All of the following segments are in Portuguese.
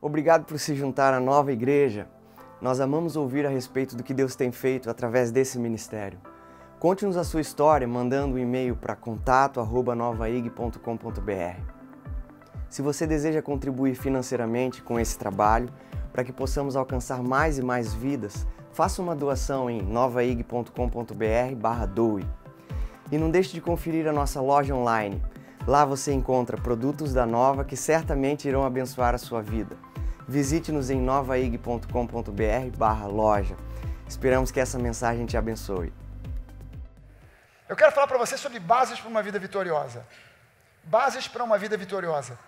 Obrigado por se juntar à nova igreja. Nós amamos ouvir a respeito do que Deus tem feito através desse ministério. Conte-nos a sua história mandando um e-mail para contato@novaig.com.br. Se você deseja contribuir financeiramente com esse trabalho, para que possamos alcançar mais e mais vidas, faça uma doação em novaig.com.br/doe. E não deixe de conferir a nossa loja online. Lá você encontra produtos da Nova que certamente irão abençoar a sua vida. Visite-nos em novaig.com.br/loja. Esperamos que essa mensagem te abençoe. Eu quero falar para você sobre bases para uma vida vitoriosa. Bases para uma vida vitoriosa.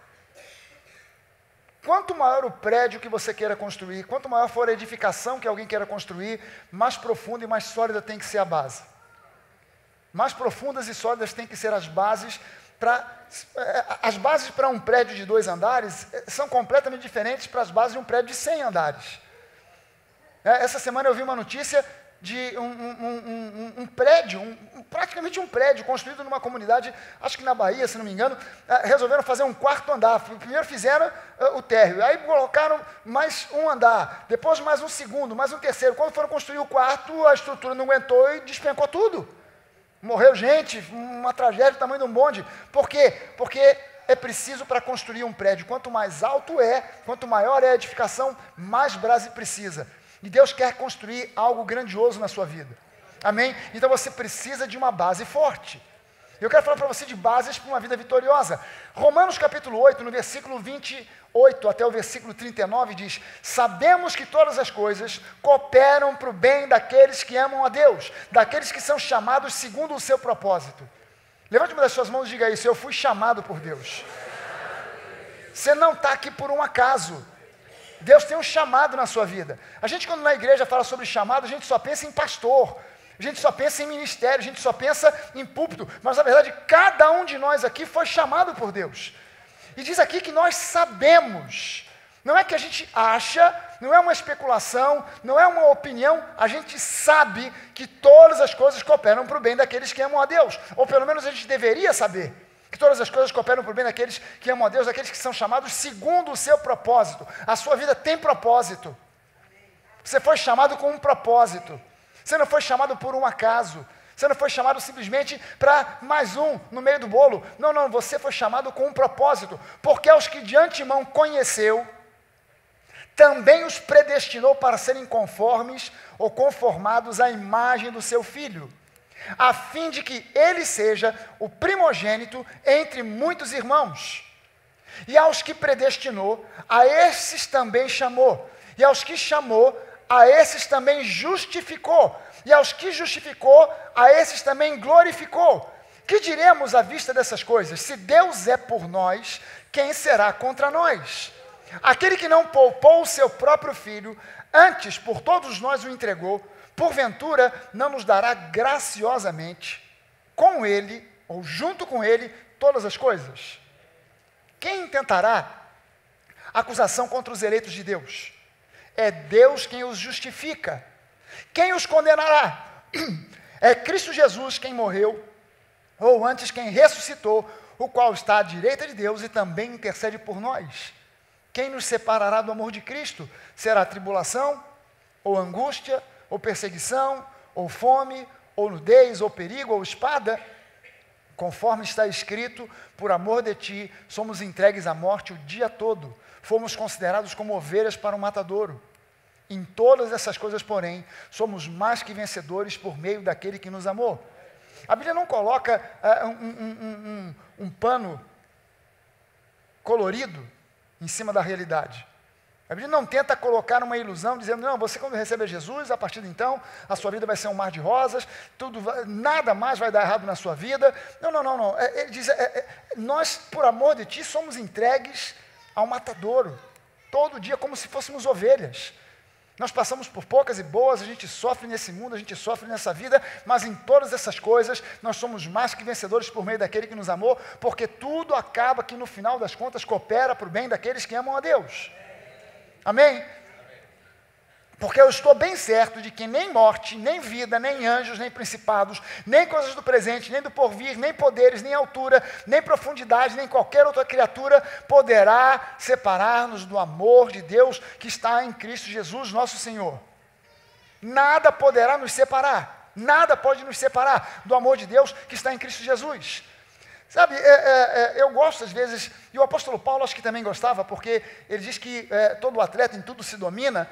Quanto maior o prédio que você queira construir, quanto maior for a edificação que alguém queira construir, mais profunda e mais sólida tem que ser a base. Mais profundas e sólidas têm que ser as bases para um prédio de 2 andares são completamente diferentes para as bases de um prédio de 100 andares. Essa semana eu vi uma notícia de um prédio, praticamente um prédio construído numa comunidade, acho que na Bahia, se não me engano, resolveram fazer um 4º andar. Primeiro fizeram o térreo, aí colocaram mais um andar, depois mais um segundo, mais um terceiro. Quando foram construir o 4º, a estrutura não aguentou e despencou tudo. Morreu gente, uma tragédia do tamanho de um bonde. Por quê? Porque é preciso para construir um prédio. Quanto mais alto quanto maior é a edificação, mais base precisa. E Deus quer construir algo grandioso na sua vida. Amém? Então você precisa de uma base forte. Eu quero falar para você de bases para uma vida vitoriosa. Romanos capítulo 8, no versículo 28 até o versículo 39 diz: sabemos que todas as coisas cooperam para o bem daqueles que amam a Deus, daqueles que são chamados segundo o seu propósito. Levante uma das suas mãos e diga isso: eu fui chamado por Deus. Você não está aqui por um acaso. Deus tem um chamado na sua vida. A gente, quando na igreja fala sobre chamado, a gente só pensa em pastor, a gente só pensa em ministério, a gente só pensa em púlpito, mas na verdade cada um de nós aqui foi chamado por Deus. E diz aqui que nós sabemos, não é que a gente acha, não é uma especulação, não é uma opinião, a gente sabe que todas as coisas cooperam para o bem daqueles que amam a Deus, ou pelo menos a gente deveria saber que todas as coisas cooperam para o bem daqueles que amam a Deus, daqueles que são chamados segundo o seu propósito. A sua vida tem propósito. Você foi chamado com um propósito. Você não foi chamado por um acaso. Você não foi chamado simplesmente para mais um no meio do bolo. Não, você foi chamado com um propósito. Porque aos que de antemão conheceu, também os predestinou para serem conformes ou conformados à imagem do seu Filho, a fim de que ele seja o primogênito entre muitos irmãos. E aos que predestinou, a esses também chamou. E aos que chamou, a esses também justificou. E aos que justificou, a esses também glorificou. Que diremos à vista dessas coisas? Se Deus é por nós, quem será contra nós? Aquele que não poupou o seu próprio filho, antes por todos nós o entregou, porventura não nos dará graciosamente com ele, ou junto com ele, todas as coisas? Quem intentará acusação contra os eleitos de Deus? É Deus quem os justifica. Quem os condenará? É Cristo Jesus quem morreu, ou antes quem ressuscitou, o qual está à direita de Deus e também intercede por nós. Quem nos separará do amor de Cristo? Será tribulação, ou angústia, ou perseguição, ou fome, ou nudez, ou perigo, ou espada? Conforme está escrito, por amor de ti, somos entregues à morte o dia todo. Fomos considerados como ovelhas para o matadouro. Em todas essas coisas, porém, somos mais que vencedores por meio daquele que nos amou. A Bíblia não coloca um pano colorido em cima da realidade. A Bíblia não tenta colocar uma ilusão, dizendo, não, você quando recebe Jesus, a partir de então, a sua vida vai ser um mar de rosas, nada mais vai dar errado na sua vida. Não. Ele diz, nós, por amor de ti, somos entregues ao matadouro, todo dia como se fôssemos ovelhas. Nós passamos por poucas e boas, a gente sofre nesse mundo, a gente sofre nessa vida, mas em todas essas coisas, nós somos mais que vencedores por meio daquele que nos amou, porque tudo acaba que no final das contas coopera para o bem daqueles que amam a Deus. Amém? Porque eu estou bem certo de que nem morte, nem vida, nem anjos, nem principados, nem coisas do presente, nem do porvir, nem poderes, nem altura, nem profundidade, nem qualquer outra criatura poderá separar-nos do amor de Deus que está em Cristo Jesus, nosso Senhor. Nada poderá nos separar, nada pode nos separar do amor de Deus que está em Cristo Jesus. Sabe, eu gosto às vezes, e o apóstolo Paulo acho que também gostava, porque ele diz que todo atleta em tudo se domina.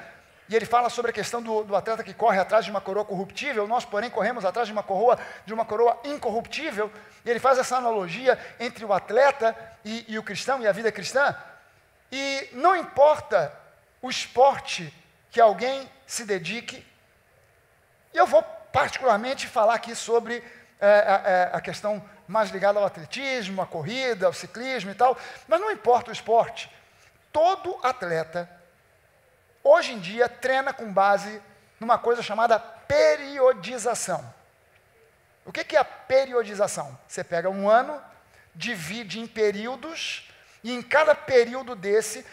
E ele fala sobre a questão do atleta que corre atrás de uma coroa corruptível, nós, porém, corremos atrás de uma coroa incorruptível. E ele faz essa analogia entre o atleta e o cristão e a vida cristã. E não importa o esporte que alguém se dedique, e eu vou particularmente falar aqui sobre a questão mais ligada ao atletismo, à corrida, ao ciclismo e tal, mas não importa o esporte, todo atleta hoje em dia, treina com base numa coisa chamada periodização. O que é a periodização? Você pega um ano, divide em períodos, e em cada período desse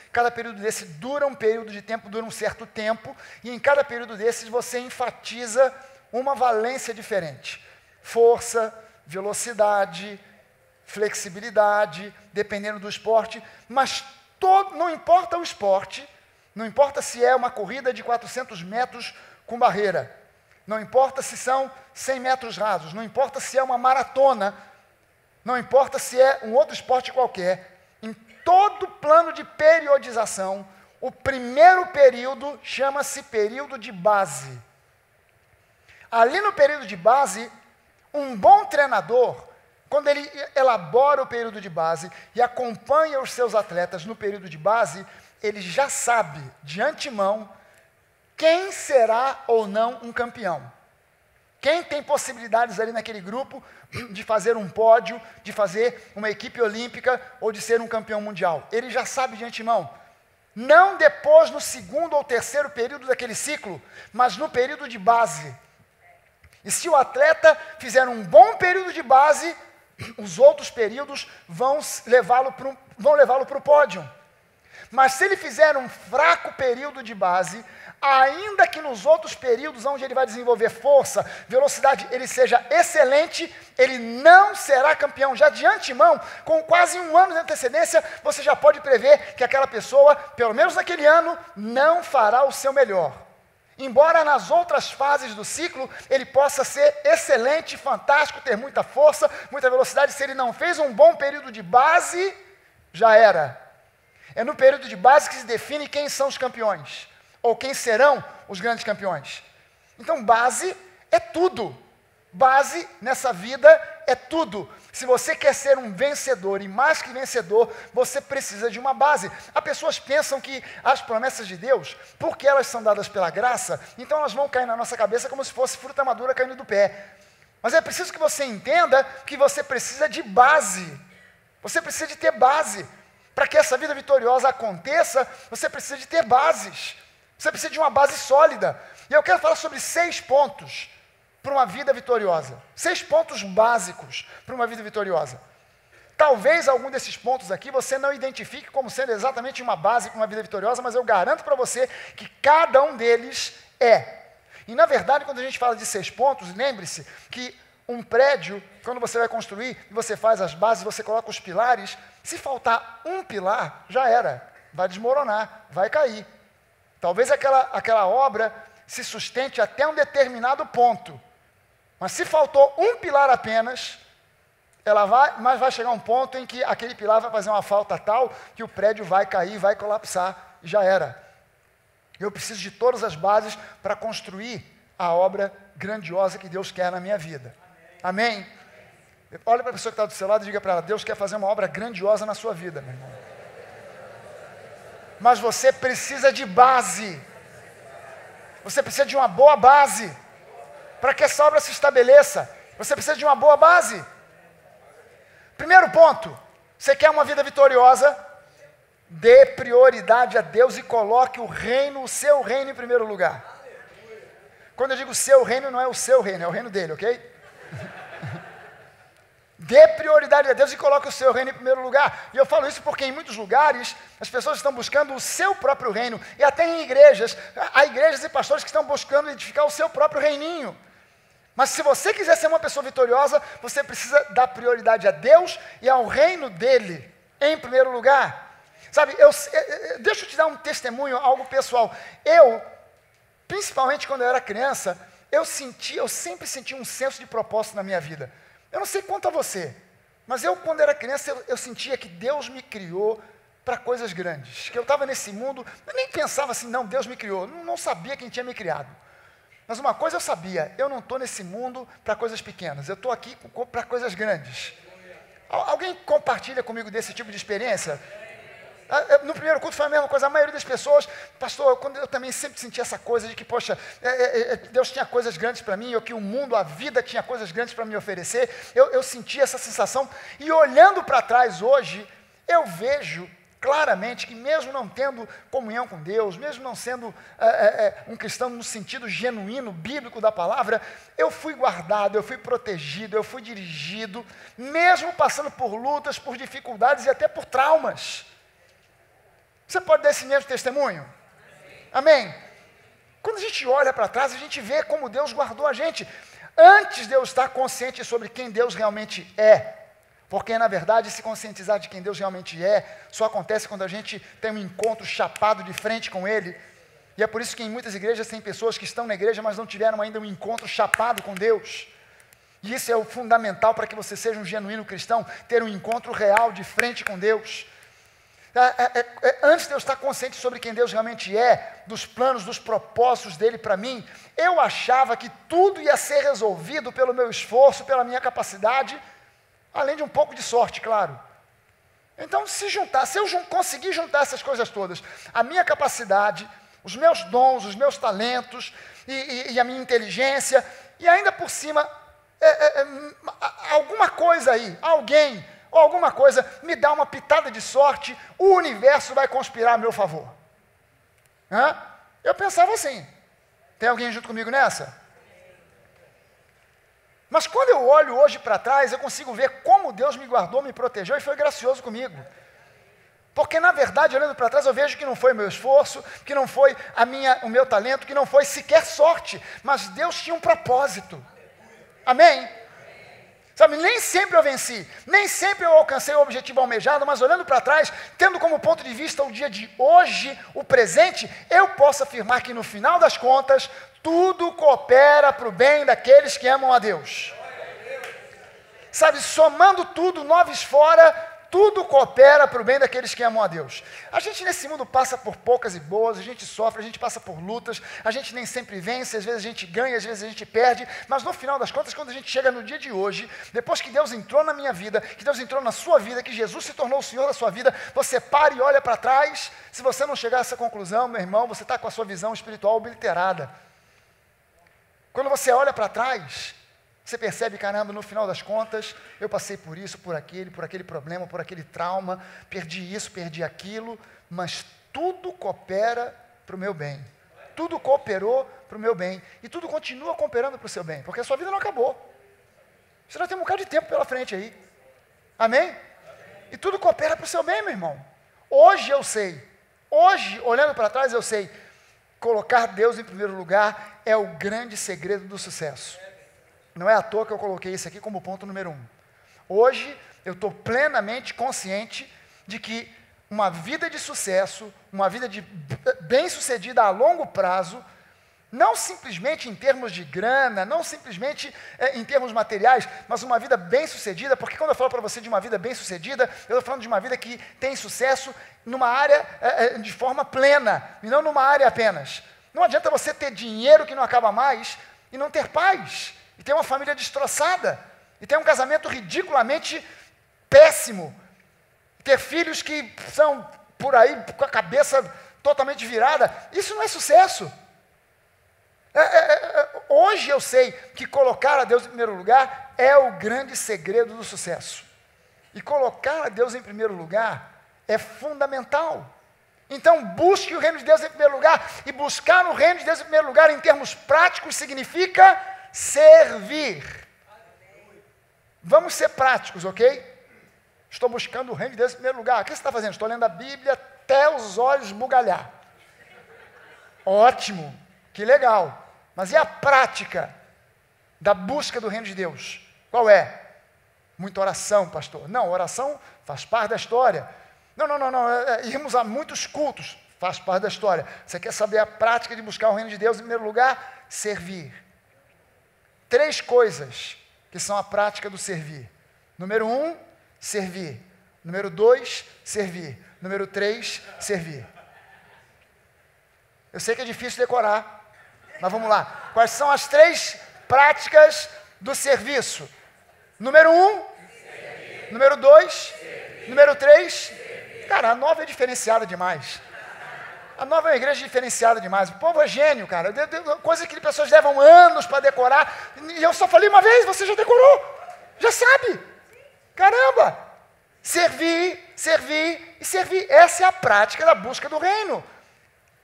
dura um período de tempo, dura um certo tempo, e em cada período desses você enfatiza uma valência diferente. Força, velocidade, flexibilidade, dependendo do esporte, mas não importa o esporte. Não importa se é uma corrida de 400 metros com barreira, não importa se são 100 metros rasos, não importa se é uma maratona, não importa se é um outro esporte qualquer, em todo plano de periodização, o primeiro período chama-se período de base. Ali no período de base, um bom treinador, quando ele elabora o período de base e acompanha os seus atletas no período de base, ele já sabe, de antemão, quem será ou não um campeão. Quem tem possibilidades ali naquele grupo de fazer um pódio, de fazer uma equipe olímpica ou de ser um campeão mundial. Ele já sabe de antemão. Não depois no segundo ou terceiro período daquele ciclo, mas no período de base. E se o atleta fizer um bom período de base, os outros períodos vão levá-lo para o pódio. Mas se ele fizer um fraco período de base, ainda que nos outros períodos onde ele vai desenvolver força, velocidade, ele seja excelente, ele não será campeão. Já de antemão, com quase um ano de antecedência, você já pode prever que aquela pessoa, pelo menos naquele ano, não fará o seu melhor. Embora nas outras fases do ciclo, ele possa ser excelente, fantástico, ter muita força, muita velocidade, se ele não fez um bom período de base, já era. É no período de base que se define quem são os campeões, ou quem serão os grandes campeões. Então, base é tudo. Base nessa vida é tudo. Se você quer ser um vencedor, e mais que vencedor, você precisa de uma base. As pessoas pensam que as promessas de Deus, porque elas são dadas pela graça, então elas vão cair na nossa cabeça como se fosse fruta madura caindo do pé. Mas é preciso que você entenda que você precisa de base. Você precisa de ter base. Para que essa vida vitoriosa aconteça, você precisa de ter bases. Você precisa de uma base sólida. E eu quero falar sobre 6 pontos para uma vida vitoriosa. 6 pontos básicos para uma vida vitoriosa. Talvez algum desses pontos aqui você não identifique como sendo exatamente uma base para uma vida vitoriosa, mas eu garanto para você que cada um deles é. E na verdade, quando a gente fala de 6 pontos, lembre-se que um prédio, quando você vai construir, e você faz as bases, você coloca os pilares, se faltar um pilar, já era, vai desmoronar, vai cair. Talvez aquela obra se sustente até um determinado ponto, mas se faltou um pilar apenas, mas vai chegar um ponto em que aquele pilar vai fazer uma falta tal, que o prédio vai cair, vai colapsar, e já era. Eu preciso de todas as bases para construir a obra grandiosa que Deus quer na minha vida. Amém? Olha para a pessoa que está do seu lado e diga para ela: Deus quer fazer uma obra grandiosa na sua vida, meu irmão. Mas você precisa de base. Você precisa de uma boa base. Para que essa obra se estabeleça, você precisa de uma boa base. Primeiro ponto: você quer uma vida vitoriosa? Dê prioridade a Deus e coloque o seu reino em primeiro lugar. Quando eu digo seu reino, não é o seu reino, é o reino dele, ok? Dê prioridade a Deus e coloque o seu reino em primeiro lugar. E eu falo isso porque em muitos lugares as pessoas estão buscando o seu próprio reino. E até em igrejas, há igrejas e pastores que estão buscando edificar o seu próprio reininho. Mas se você quiser ser uma pessoa vitoriosa, você precisa dar prioridade a Deus e ao reino dele em primeiro lugar. Sabe, deixa eu te dar um testemunho, algo pessoal. Principalmente quando eu era criança, eu sempre senti um senso de propósito na minha vida. Eu não sei quanto a você, mas quando era criança, eu sentia que Deus me criou para coisas grandes. Que eu estava nesse mundo, eu nem pensava assim, não, Deus me criou. Não sabia quem tinha me criado. Mas uma coisa eu sabia, eu não estou nesse mundo para coisas pequenas, eu estou aqui para coisas grandes. Alguém compartilha comigo desse tipo de experiência? No primeiro culto foi a mesma coisa, a maioria das pessoas, pastor, eu também sempre senti essa coisa de que, poxa, Deus tinha coisas grandes para mim, ou que o mundo, a vida tinha coisas grandes para me oferecer, eu senti essa sensação, e olhando para trás hoje, eu vejo claramente que mesmo não tendo comunhão com Deus, mesmo não sendo um cristão no sentido genuíno, bíblico da palavra, eu fui guardado, eu fui protegido, eu fui dirigido, mesmo passando por lutas, por dificuldades e até por traumas. Você pode dar esse mesmo testemunho? Amém? Quando a gente olha para trás, a gente vê como Deus guardou a gente. Antes de eu estar consciente sobre quem Deus realmente é, porque, na verdade, se conscientizar de quem Deus realmente é, só acontece quando a gente tem um encontro chapado de frente com Ele. E é por isso que em muitas igrejas tem pessoas que estão na igreja, mas não tiveram ainda um encontro chapado com Deus. E isso é o fundamental para que você seja um genuíno cristão, ter um encontro real de frente com Deus. Antes de eu estar consciente sobre quem Deus realmente é, dos planos, dos propósitos dEle para mim, eu achava que tudo ia ser resolvido pelo meu esforço, pela minha capacidade, além de um pouco de sorte, claro. Então, se eu conseguir juntar essas coisas todas, a minha capacidade, os meus dons, os meus talentos e a minha inteligência, e ainda por cima, alguma coisa aí, alguém ou alguma coisa me dá uma pitada de sorte, o universo vai conspirar a meu favor. Eu pensava assim. Tem alguém junto comigo nessa? Mas quando eu olho hoje para trás, eu consigo ver como Deus me guardou, me protegeu e foi gracioso comigo. Porque, na verdade, olhando para trás, eu vejo que não foi o meu esforço, que não foi o meu talento, que não foi sequer sorte, mas Deus tinha um propósito. Amém? Sabe, nem sempre eu venci, nem sempre eu alcancei o objetivo almejado, mas olhando para trás, tendo como ponto de vista o dia de hoje, o presente, eu posso afirmar que no final das contas, tudo coopera para o bem daqueles que amam a Deus. Sabe, somando tudo, noves fora, tudo coopera para o bem daqueles que amam a Deus. A gente nesse mundo passa por poucas e boas, a gente sofre, a gente passa por lutas, a gente nem sempre vence, às vezes a gente ganha, às vezes a gente perde, mas no final das contas, quando a gente chega no dia de hoje, depois que Deus entrou na minha vida, que Deus entrou na sua vida, que Jesus se tornou o Senhor da sua vida, você para e olha para trás. Se você não chegar a essa conclusão, meu irmão, você está com a sua visão espiritual obliterada. Quando você olha para trás, você percebe, caramba, no final das contas, eu passei por isso, por aquele problema, por aquele trauma, perdi isso, perdi aquilo, mas tudo coopera para o meu bem. Tudo cooperou para o meu bem. E tudo continua cooperando para o seu bem, porque a sua vida não acabou. Você ainda tem um bocado de tempo pela frente aí. Amém? E tudo coopera para o seu bem, meu irmão. Hoje eu sei, hoje, olhando para trás, eu sei, colocar Deus em primeiro lugar é o grande segredo do sucesso. Não é à toa que eu coloquei isso aqui como ponto número 1. Hoje, eu estou plenamente consciente de que uma vida de sucesso, uma vida de bem-sucedida a longo prazo, não simplesmente em termos de grana, não simplesmente em termos materiais, mas uma vida bem-sucedida, porque quando eu falo para você de uma vida bem-sucedida, eu estou falando de uma vida que tem sucesso numa área de forma plena, e não numa área apenas. Não adianta você ter dinheiro que não acaba mais e não ter paz, e ter uma família destroçada, e ter um casamento ridiculamente péssimo, ter filhos que são por aí com a cabeça totalmente virada. Isso não é sucesso. Hoje eu sei que colocar a Deus em primeiro lugar é o grande segredo do sucesso. E colocar a Deus em primeiro lugar é fundamental. Então busque o reino de Deus em primeiro lugar. E buscar o reino de Deus em primeiro lugar, em termos práticos, significa servir. Vamos ser práticos, ok? Estou buscando o reino de Deus em primeiro lugar. O que você está fazendo? Estou lendo a Bíblia até os olhos bugalhar. Ótimo, que legal. Mas e a prática da busca do reino de Deus? Qual é? Muita oração, pastor. Não, oração faz parte da história. Não. Irmos a muitos cultos, faz parte da história. Você quer saber a prática de buscar o reino de Deus em primeiro lugar? Servir. 3 coisas que são a prática do servir. Número 1, servir. Número 2, servir. Número 3, servir. Eu sei que é difícil decorar, mas vamos lá. Quais são as 3 práticas do serviço? Número 1, número 2, número 3. Cara, a Nova é diferenciada demais. A Nova é uma igreja diferenciada demais. O povo é gênio, cara. Coisa que pessoas levam anos para decorar. E eu só falei uma vez, você já decorou. Já sabe. Caramba. Servir, servir e servir. Essa é a prática da busca do reino.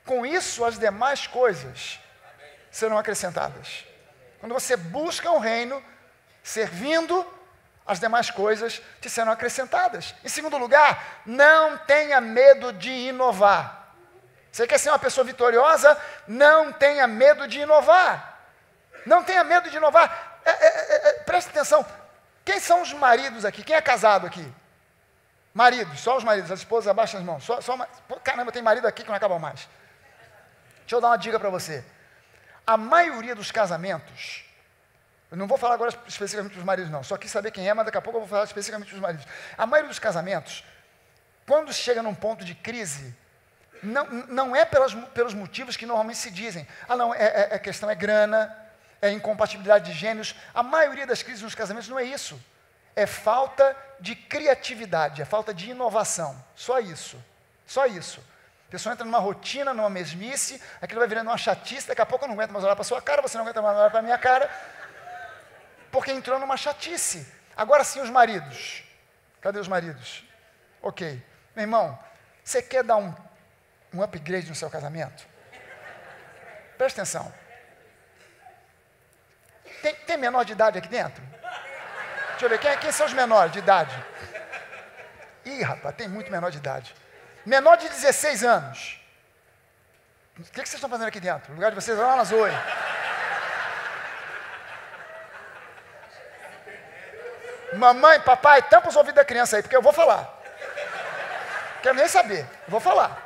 Com isso, as demais coisas serão acrescentadas. Quando você busca o reino, servindo, as demais coisas te serão acrescentadas. Em segundo lugar, não tenha medo de inovar. Você quer ser uma pessoa vitoriosa? Não tenha medo de inovar. Não tenha medo de inovar. Presta atenção. Quem são os maridos aqui? Quem é casado aqui? Maridos, só os maridos. As esposas abaixam as mãos. Caramba, tem marido aqui que não acabam mais. Deixa eu dar uma dica para você. A maioria dos casamentos, eu não vou falar agora especificamente dos maridos não, só quis saber quem é, mas daqui a pouco eu vou falar especificamente dos maridos. A maioria dos casamentos, quando chega num ponto de crise, não é pelos motivos que normalmente se dizem. A questão é grana, é incompatibilidade de gênios. A maioria das crises nos casamentos não é isso. É falta de criatividade, é falta de inovação. Só isso. Só isso. A pessoa entra numa rotina, numa mesmice, aquilo vai virando uma chatice, daqui a pouco eu não aguento mais olhar para a sua cara, você não aguenta mais olhar para a minha cara, porque entrou numa chatice. Agora sim os maridos. Cadê os maridos? Ok. Meu irmão, você quer dar um upgrade no seu casamento? Presta atenção. Tem menor de idade aqui dentro? Deixa eu ver, quem são os menores de idade? Ih, rapaz, tem muito menor de idade. Menor de 16 anos. O que vocês estão fazendo aqui dentro? O lugar de vocês é lá na Zoe. Mamãe, papai, tampa os ouvidos da criança aí, porque eu vou falar. Quero nem saber, eu vou falar.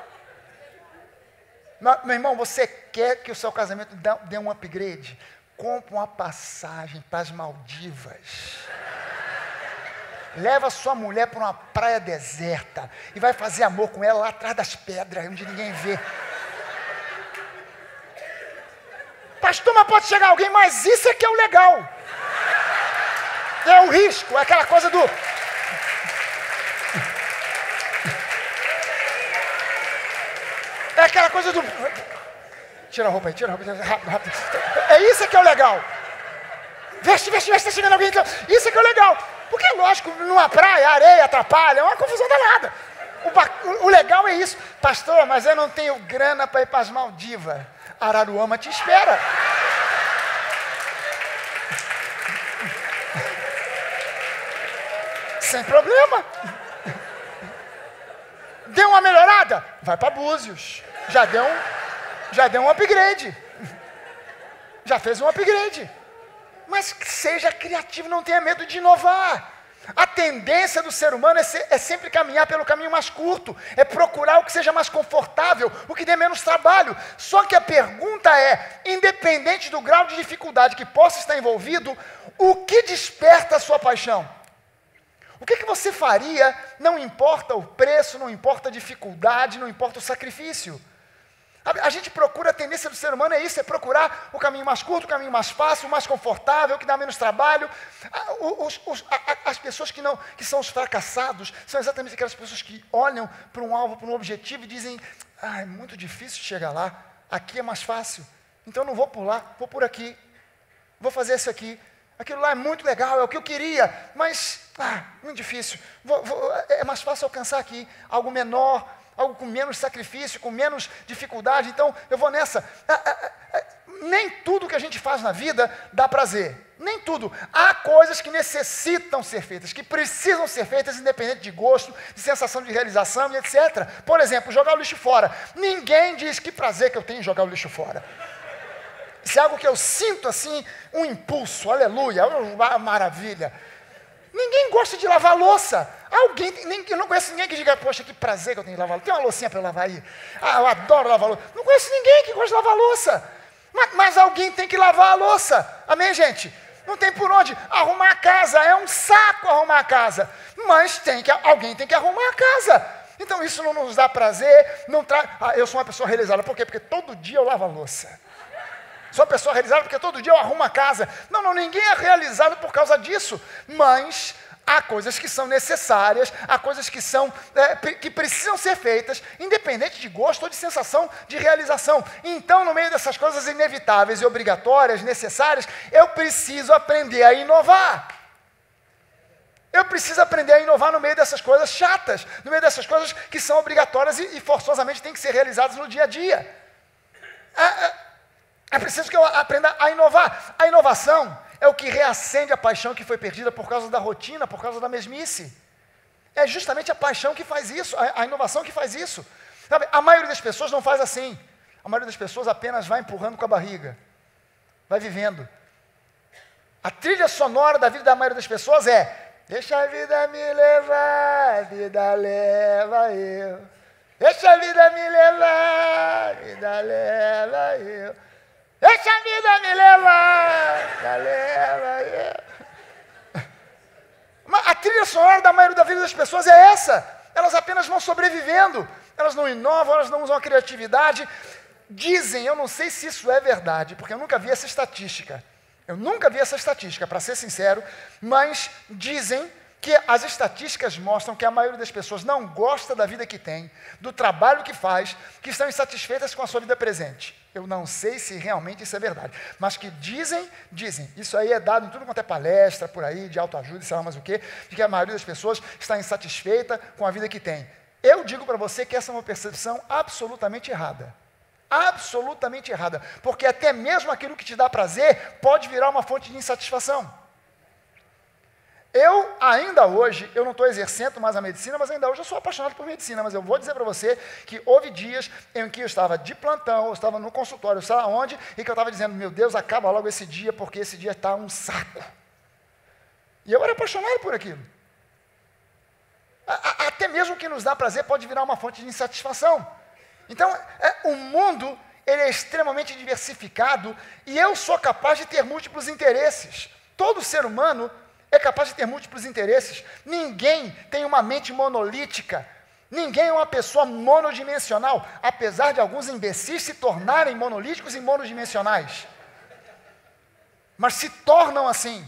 Meu irmão, você quer que o seu casamento dê um upgrade? Compre uma passagem para as Maldivas. Leva sua mulher para uma praia deserta e vai fazer amor com ela lá atrás das pedras, onde ninguém vê. Pastor, mas pode chegar alguém, mas isso é que é o legal. É o risco, é aquela coisa do... É aquela coisa do... Tira a roupa aí, rápido. É isso que é o legal. Veste, está chegando alguém. Então, isso é que é o legal. Porque, lógico, numa praia, a areia atrapalha, é uma confusão danada. O legal é isso. Pastor, mas eu não tenho grana para ir para as Maldivas. Araruama te espera. Sem problema. Deu uma melhorada? Vai para Búzios. Já deu um upgrade. Já fez um upgrade. Mas seja criativo, não tenha medo de inovar. A tendência do ser humano é sempre caminhar pelo caminho mais curto, é procurar o que seja mais confortável, o que dê menos trabalho. Só que a pergunta é, independente do grau de dificuldade que possa estar envolvido, o que desperta a sua paixão? O que você faria, não importa o preço, não importa a dificuldade, não importa o sacrifício. A gente procura, a tendência do ser humano é isso, é procurar o caminho mais curto, o caminho mais fácil, o mais confortável, que dá menos trabalho. As pessoas que são os fracassados, são exatamente aquelas pessoas que olham para um alvo, para um objetivo e dizem, é muito difícil chegar lá, aqui é mais fácil, então não vou por lá, vou por aqui, vou fazer isso aqui. Aquilo lá é muito legal, é o que eu queria, mas muito difícil, é mais fácil alcançar aqui, algo menor, algo com menos sacrifício, com menos dificuldade, então eu vou nessa. Nem tudo que a gente faz na vida dá prazer. Nem tudo. Há coisas que necessitam ser feitas, que precisam ser feitas, independente de gosto, de sensação de realização e etc. Por exemplo, jogar o lixo fora. Ninguém diz que prazer que eu tenho em jogar o lixo fora. Isso é algo que eu sinto assim, um impulso, aleluia, uma maravilha. Ninguém gosta de lavar louça. Eu não conheço ninguém que diga, poxa, que prazer que eu tenho de lavar louça. Tem uma loucinha para eu lavar aí? Eu adoro lavar louça. Não conheço ninguém que gosta de lavar louça. Mas alguém tem que lavar a louça. Amém, gente? Não tem por onde. Arrumar a casa, é um saco arrumar a casa. Mas alguém tem que arrumar a casa. Então isso não nos dá prazer. Eu sou uma pessoa realizada. Por quê? Porque todo dia eu lavo a louça. Sou uma pessoa realizada porque todo dia eu arrumo a casa. Não, ninguém é realizado por causa disso. Mas há coisas que são necessárias, há coisas que precisam ser feitas, independente de gosto ou de sensação de realização. Então, no meio dessas coisas inevitáveis e obrigatórias, necessárias, eu preciso aprender a inovar. Eu preciso aprender a inovar no meio dessas coisas chatas, no meio dessas coisas que são obrigatórias e forçosamente têm que ser realizadas no dia a dia. É preciso que eu aprenda a inovar. A inovação é o que reacende a paixão que foi perdida por causa da rotina, por causa da mesmice. É justamente a paixão que faz isso, a inovação que faz isso. Sabe, a maioria das pessoas não faz assim. A maioria das pessoas apenas vai empurrando com a barriga. Vai vivendo. A trilha sonora da vida da maioria das pessoas é: deixa a vida me levar, a vida leva eu. Deixa a vida me levar, a vida leva eu. Deixa a vida me levar, galera. A trilha sonora da maioria da vida das pessoas é essa. Elas apenas vão sobrevivendo. Elas não inovam, elas não usam a criatividade. Dizem, eu não sei se isso é verdade, porque eu nunca vi essa estatística. Para ser sincero, mas dizem que as estatísticas mostram que a maioria das pessoas não gosta da vida que tem, do trabalho que faz, que estão insatisfeitas com a sua vida presente. Eu não sei se realmente isso é verdade, mas que dizem, isso aí é dado em tudo quanto é palestra por aí, de autoajuda, sei lá mais o quê, de que a maioria das pessoas está insatisfeita com a vida que tem. Eu digo para você que essa é uma percepção absolutamente errada. Absolutamente errada, porque até mesmo aquilo que te dá prazer pode virar uma fonte de insatisfação. Ainda hoje, eu não estou exercendo mais a medicina, mas ainda hoje eu sou apaixonado por medicina, mas eu vou dizer para você que houve dias em que eu estava de plantão, eu estava no consultório, sei lá onde, e que eu estava dizendo, meu Deus, acaba logo esse dia, porque esse dia está um saco. E eu era apaixonado por aquilo. Até mesmo o que nos dá prazer pode virar uma fonte de insatisfação. Então, o mundo, ele é extremamente diversificado, e eu sou capaz de ter múltiplos interesses. Todo ser humano é capaz de ter múltiplos interesses. Ninguém tem uma mente monolítica. Ninguém é uma pessoa monodimensional, apesar de alguns imbecis se tornarem monolíticos e monodimensionais. Mas se tornam assim.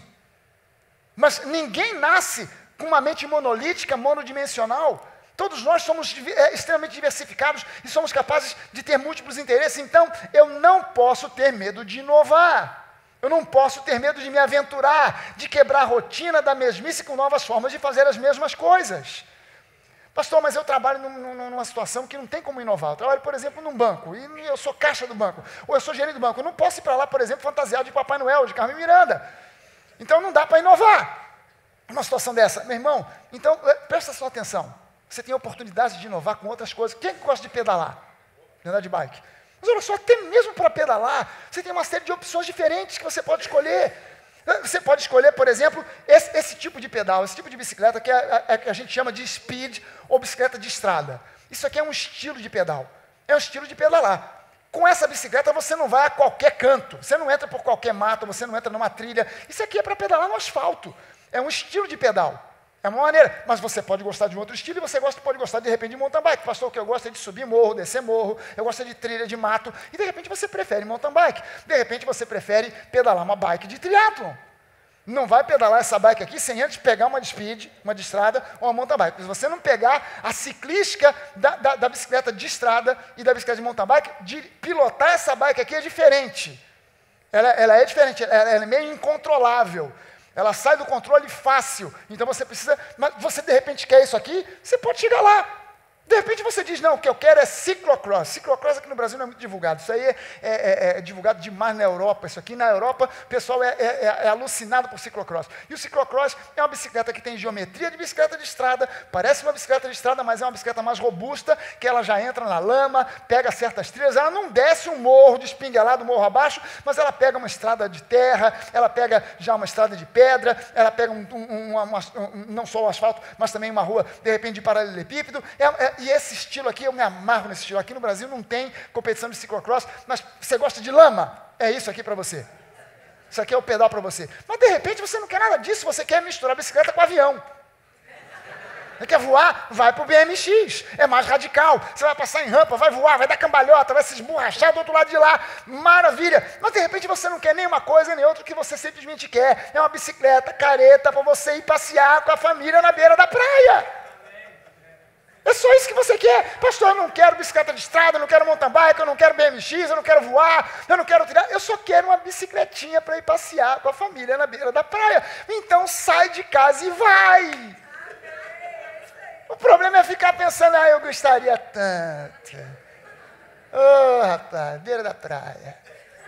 Mas ninguém nasce com uma mente monolítica, monodimensional. Todos nós somos extremamente diversificados e somos capazes de ter múltiplos interesses. Então, eu não posso ter medo de inovar. Eu não posso ter medo de me aventurar, de quebrar a rotina da mesmice com novas formas de fazer as mesmas coisas. Pastor, mas eu trabalho numa situação que não tem como inovar. Eu trabalho, por exemplo, num banco, e eu sou caixa do banco, ou eu sou gerente do banco. Eu não posso ir para lá, por exemplo, fantasiado de Papai Noel, de Carmen Miranda. Então não dá para inovar numa situação dessa. Meu irmão, então presta sua atenção. Você tem a oportunidade de inovar com outras coisas. Quem gosta de pedalar? De andar de bike? Mas olha só, até mesmo para pedalar, você tem uma série de opções diferentes que você pode escolher. Você pode escolher, por exemplo, esse tipo de pedal, esse tipo de bicicleta que a gente chama de speed ou bicicleta de estrada. Isso aqui é um estilo de pedal, é um estilo de pedalar. Com essa bicicleta você não vai a qualquer canto, você não entra por qualquer mato, você não entra numa trilha. Isso aqui é para pedalar no asfalto, é um estilo de pedal. É uma maneira, mas você pode gostar de um outro estilo e você pode gostar de repente de mountain bike. Pastor, o que eu gosto é de subir morro, descer morro, eu gosto de trilha de mato, e de repente você prefere mountain bike. De repente você prefere pedalar uma bike de triatlon. Não vai pedalar essa bike aqui sem antes pegar uma de speed, uma de estrada ou uma mountain bike. Se você não pegar a ciclística da bicicleta de estrada e da bicicleta de mountain bike, de pilotar essa bike aqui é diferente. Ela é diferente, ela é meio incontrolável. Ela sai do controle fácil. Então você precisa, mas você de repente quer isso aqui, você pode chegar lá. De repente você diz, não, o que eu quero é ciclocross. Ciclocross aqui no Brasil não é muito divulgado. Isso aí é divulgado demais na Europa. Isso aqui na Europa, o pessoal é alucinado por ciclocross. E o ciclocross é uma bicicleta que tem geometria de bicicleta de estrada, parece uma bicicleta de estrada, mas é uma bicicleta mais robusta, que ela já entra na lama, pega certas trilhas, ela não desce um morro despinguelado, morro abaixo, mas ela pega uma estrada de terra, ela pega já uma estrada de pedra, ela pega não só o asfalto, mas também uma rua, de repente, de paralelepípedo. E esse estilo aqui, eu me amarro nesse estilo. Aqui no Brasil não tem competição de ciclocross, mas você gosta de lama? É isso aqui para você. Isso aqui é o pedal para você. Mas de repente você não quer nada disso, você quer misturar bicicleta com avião. Você quer voar? Vai para o BMX. É mais radical. Você vai passar em rampa, vai voar, vai dar cambalhota, vai se esborrachar do outro lado de lá. Maravilha. Mas de repente você não quer nem uma coisa nem outra, que você simplesmente quer. É uma bicicleta careta para você ir passear com a família na beira da praia. É só isso que você quer. Pastor, eu não quero bicicleta de estrada, eu não quero mountain bike, eu não quero BMX, eu não quero voar, eu não quero trilhar. Eu só quero uma bicicletinha para ir passear com a família na beira da praia. Então sai de casa e vai. O problema é ficar pensando, eu gostaria tanto. Rapaz, beira da praia,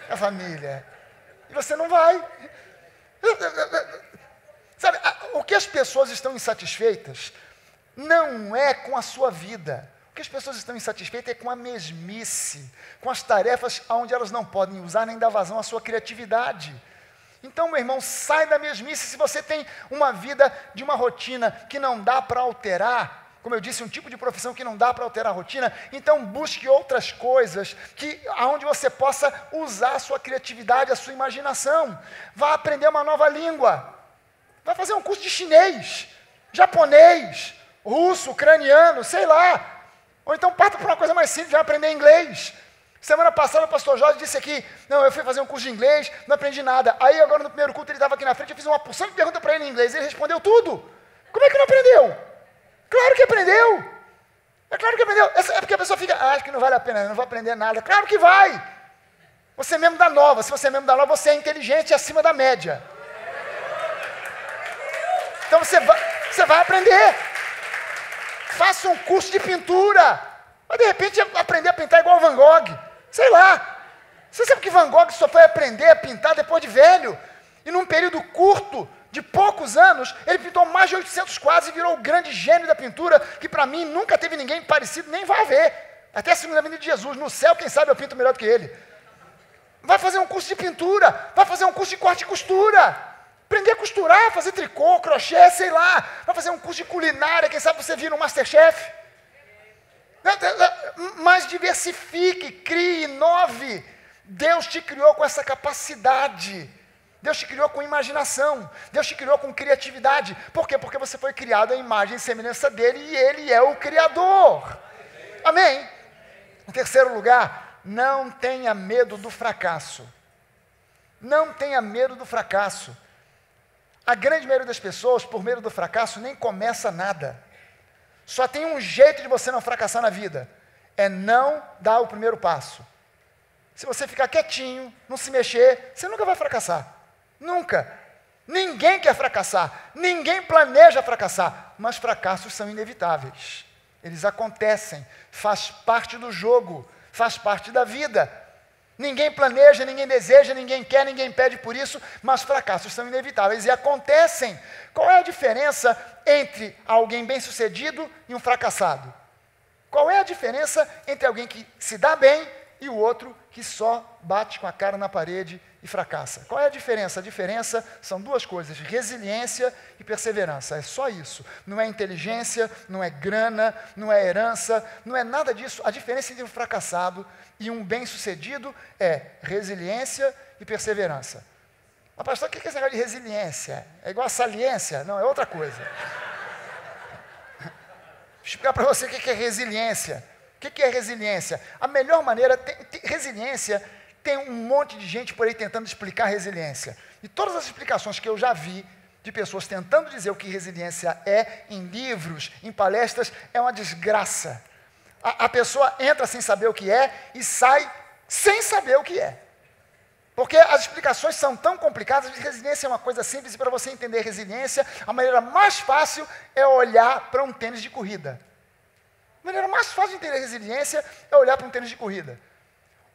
a família. E você não vai. Sabe, o que as pessoas estão insatisfeitas não é com a sua vida. O que as pessoas estão insatisfeitas é com a mesmice, com as tarefas onde elas não podem usar nem dar vazão à sua criatividade. Então, meu irmão, sai da mesmice. Se você tem uma vida de uma rotina que não dá para alterar, como eu disse, um tipo de profissão que não dá para alterar a rotina, então busque outras coisas onde você possa usar a sua criatividade, a sua imaginação. Vá aprender uma nova língua. Vai fazer um curso de chinês, japonês, russo, ucraniano, sei lá. Ou então parta para uma coisa mais simples, vai aprender inglês. Semana passada o pastor Jorge disse aqui, não, eu fui fazer um curso de inglês, não aprendi nada. Aí agora no primeiro culto ele estava aqui na frente, eu fiz uma porção de perguntas para ele em inglês, ele respondeu tudo. Como é que não aprendeu? Claro que aprendeu. É claro que aprendeu. É porque a pessoa fica, acho que não vale a pena, eu não vou aprender nada. Claro que vai. Você é membro da Nova, se você é membro da Nova, você é inteligente e acima da média. Então você vai aprender. Faça um curso de pintura. Mas de repente aprender a pintar igual o Van Gogh. Sei lá. Você sabe que Van Gogh só foi aprender a pintar depois de velho? E num período curto, de poucos anos, ele pintou mais de 800 quadros e virou o grande gênio da pintura, que para mim nunca teve ninguém parecido, nem vai haver. Até a segunda vinda de Jesus. No céu, quem sabe eu pinto melhor do que ele. Vai fazer um curso de pintura. Vai fazer um curso de corte e costura. Aprender a costurar, fazer tricô, crochê, sei lá. Vai fazer um curso de culinária, quem sabe você vira um Masterchef. Mas diversifique, crie, inove. Deus te criou com essa capacidade. Deus te criou com imaginação. Deus te criou com criatividade. Por quê? Porque você foi criado à imagem e semelhança dele e ele é o Criador. Amém? Em terceiro lugar, não tenha medo do fracasso. Não tenha medo do fracasso. A grande maioria das pessoas, por medo do fracasso, nem começa nada. Só tem um jeito de você não fracassar na vida. É não dar o primeiro passo. Se você ficar quietinho, não se mexer, você nunca vai fracassar. Nunca. Ninguém quer fracassar. Ninguém planeja fracassar. Mas fracassos são inevitáveis. Eles acontecem. Faz parte do jogo. Faz parte da vida. Ninguém planeja, ninguém deseja, ninguém quer, ninguém pede por isso, mas fracassos são inevitáveis e acontecem. Qual é a diferença entre alguém bem-sucedido e um fracassado? Qual é a diferença entre alguém que se dá bem e o outro que só bate com a cara na parede e fracassa? Qual é a diferença? A diferença são duas coisas, resiliência e perseverança. É só isso. Não é inteligência, não é grana, não é herança, não é nada disso. A diferença entre um fracassado e um bem-sucedido é resiliência e perseverança. Mas pastor, o que é esse negócio de resiliência? É igual a saliência? Não, é outra coisa. Vou explicar para você o que é resiliência. O que é resiliência? A melhor maneira, resiliência, tem um monte de gente por aí tentando explicar resiliência. E todas as explicações que eu já vi de pessoas tentando dizer o que resiliência é, em livros, em palestras, é uma desgraça. A pessoa entra sem saber o que é e sai sem saber o que é. Porque as explicações são tão complicadas, resiliência é uma coisa simples, e para você entender resiliência, a maneira mais fácil é olhar para um tênis de corrida. A maneira mais fácil de ter resiliência é olhar para um tênis de corrida.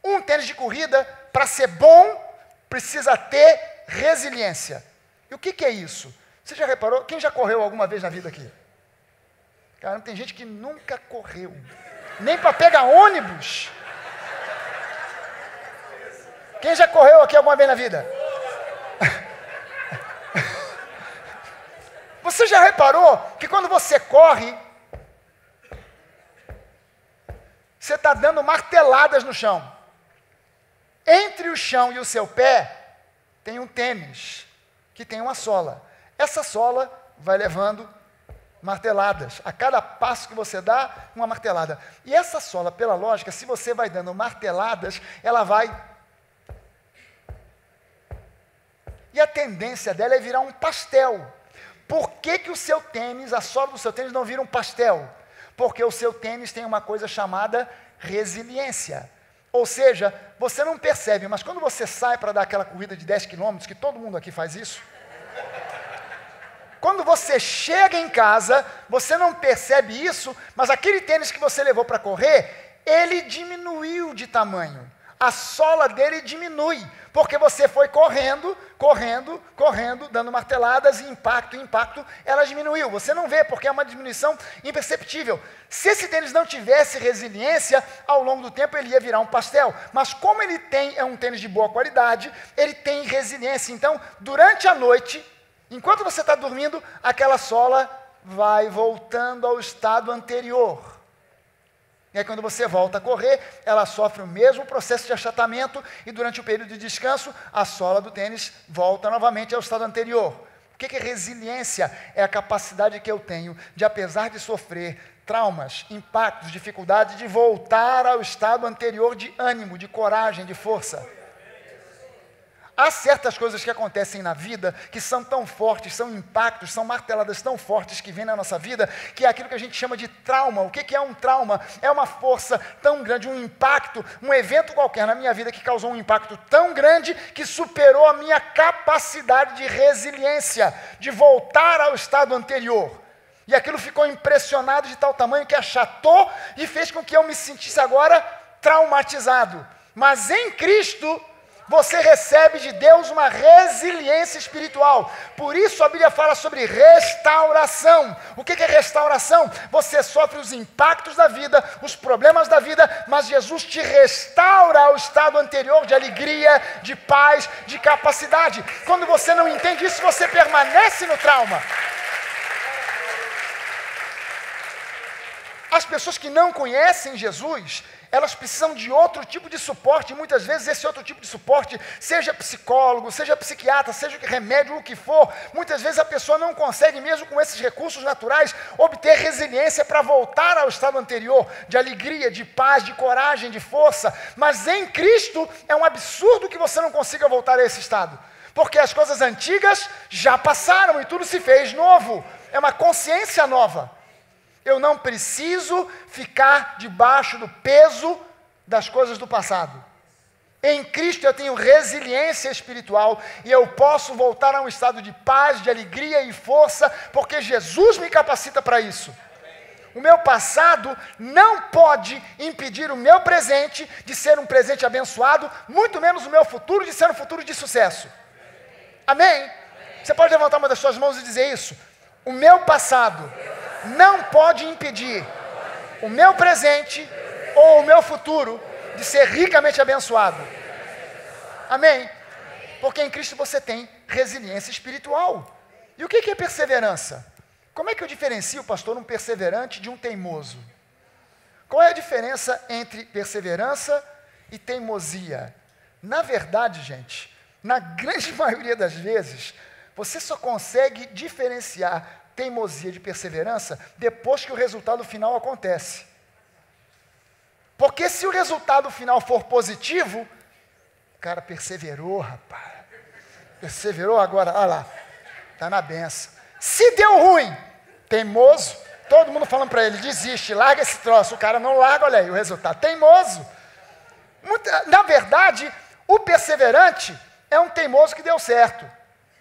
Um tênis de corrida, para ser bom, precisa ter resiliência. E o que é isso? Você já reparou? Quem já correu alguma vez na vida aqui? Cara, tem gente que nunca correu. Nem para pegar ônibus. Quem já correu aqui alguma vez na vida? Você já reparou que quando você corre, você está dando marteladas no chão. Entre o chão e o seu pé, tem um tênis, que tem uma sola. Essa sola vai levando marteladas. A cada passo que você dá, uma martelada. E essa sola, pela lógica, se você vai dando marteladas, ela vai... E a tendência dela é virar um pastel. Por que o seu tênis, a sola do seu tênis não vira um pastel? Porque o seu tênis tem uma coisa chamada resiliência. Ou seja, você não percebe, mas quando você sai para dar aquela corrida de 10 quilômetros, que todo mundo aqui faz isso, quando você chega em casa, você não percebe isso, mas aquele tênis que você levou para correr, ele diminuiu de tamanho. A sola dele diminui, porque você foi correndo, dando marteladas e impacto, ela diminuiu. Você não vê, porque é uma diminuição imperceptível. Se esse tênis não tivesse resiliência, ao longo do tempo ele ia virar um pastel. Mas como ele é um tênis de boa qualidade, ele tem resiliência. Então, durante a noite, enquanto você está dormindo, aquela sola vai voltando ao estado anterior. E aí, quando você volta a correr, ela sofre o mesmo processo de achatamento e durante o período de descanso, a sola do tênis volta novamente ao estado anterior. O que é resiliência? É a capacidade que eu tenho de, apesar de sofrer traumas, impactos, dificuldades, de voltar ao estado anterior de ânimo, de coragem, de força. Há certas coisas que acontecem na vida que são tão fortes, são impactos, são marteladas tão fortes que vêm na nossa vida, que é aquilo que a gente chama de trauma. O que é um trauma? É uma força tão grande, um impacto, um evento qualquer na minha vida que causou um impacto tão grande que superou a minha capacidade de resiliência, de voltar ao estado anterior. E aquilo ficou impressionado de tal tamanho que achatou e fez com que eu me sentisse agora traumatizado. Mas em Cristo, você recebe de Deus uma resiliência espiritual. Por isso a Bíblia fala sobre restauração. O que é restauração? Você sofre os impactos da vida, os problemas da vida, mas Jesus te restaura ao estado anterior de alegria, de paz, de capacidade. Quando você não entende isso, você permanece no trauma. As pessoas que não conhecem Jesus, elas precisam de outro tipo de suporte, e muitas vezes esse outro tipo de suporte, seja psicólogo, seja psiquiatra, seja remédio, o que for, muitas vezes a pessoa não consegue, mesmo com esses recursos naturais, obter resiliência para voltar ao estado anterior, de alegria, de paz, de coragem, de força, mas em Cristo é um absurdo que você não consiga voltar a esse estado, porque as coisas antigas já passaram e tudo se fez novo, é uma consciência nova. Eu não preciso ficar debaixo do peso das coisas do passado. Em Cristo eu tenho resiliência espiritual e eu posso voltar a um estado de paz, de alegria e força, porque Jesus me capacita para isso. O meu passado não pode impedir o meu presente de ser um presente abençoado, muito menos o meu futuro de ser um futuro de sucesso. Amém? Você pode levantar uma das suas mãos e dizer isso? O meu passado não pode impedir o meu presente ou o meu futuro de ser ricamente abençoado. Amém? Porque em Cristo você tem resiliência espiritual. E o que é perseverança? Como é que eu diferencio, pastor, um perseverante de um teimoso? Qual é a diferença entre perseverança e teimosia? Na verdade, gente, na grande maioria das vezes, você só consegue diferenciar teimosia de perseverança depois que o resultado final acontece. Porque se o resultado final for positivo, o cara perseverou, rapaz. Perseverou agora, olha lá, está na benção. Se deu ruim, teimoso, todo mundo falando para ele, desiste, larga esse troço. O cara não larga, olha aí o resultado, teimoso. Na verdade, o perseverante é um teimoso que deu certo.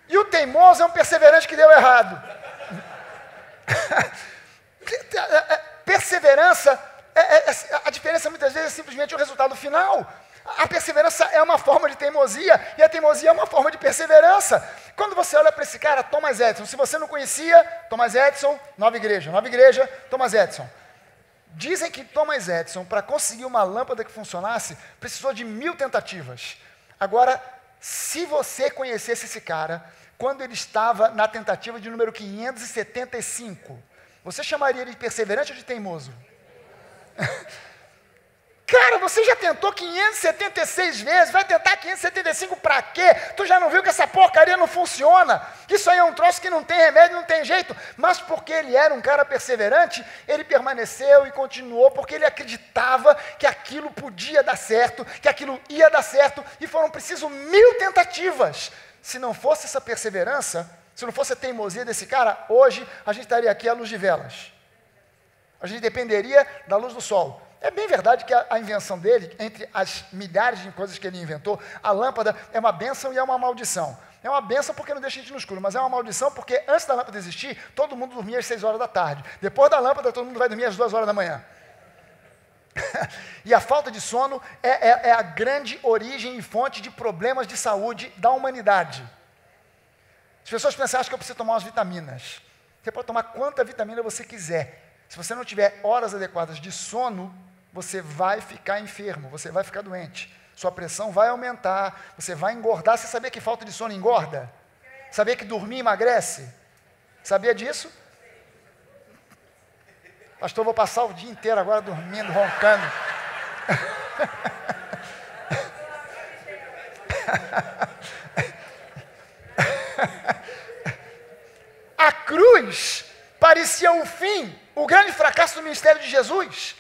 E o teimoso é um perseverante que deu errado. perseverança, a diferença muitas vezes é simplesmente o resultado final. A perseverança é uma forma de teimosia, e a teimosia é uma forma de perseverança. Quando você olha para esse cara, Thomas Edison, se você não conhecia, Thomas Edison, Nova Igreja, Thomas Edison. Dizem que Thomas Edison, para conseguir uma lâmpada que funcionasse, precisou de 1000 tentativas. Agora, se você conhecesse esse cara, quando ele estava na tentativa de número 575, você chamaria ele de perseverante ou de teimoso? Cara, você já tentou 576 vezes, vai tentar 575 para quê? Tu já não viu que essa porcaria não funciona? Isso aí é um troço que não tem remédio, não tem jeito. Mas porque ele era um cara perseverante, ele permaneceu e continuou, porque ele acreditava que aquilo podia dar certo, que aquilo ia dar certo, e foram preciso 1000 tentativas. Se não fosse essa perseverança, se não fosse a teimosia desse cara, hoje a gente estaria aqui à luz de velas. A gente dependeria da luz do sol. É bem verdade que a invenção dele, entre as milhares de coisas que ele inventou, a lâmpada é uma bênção e é uma maldição. É uma bênção porque não deixa a gente no escuro, mas é uma maldição porque antes da lâmpada existir, todo mundo dormia às 6 horas da tarde. Depois da lâmpada, todo mundo vai dormir às 2 horas da manhã. E a falta de sono é a grande origem e fonte de problemas de saúde da humanidade. As pessoas pensam, acho que eu preciso tomar umas vitaminas. Você pode tomar quanta vitamina você quiser. Se você não tiver horas adequadas de sono, você vai ficar enfermo, você vai ficar doente. Sua pressão vai aumentar, você vai engordar. Você sabia que falta de sono engorda? Sabia que dormir emagrece? Sabia disso? Pastor, eu vou passar o dia inteiro agora dormindo, roncando. A cruz parecia o fim, o grande fracasso do ministério de Jesus.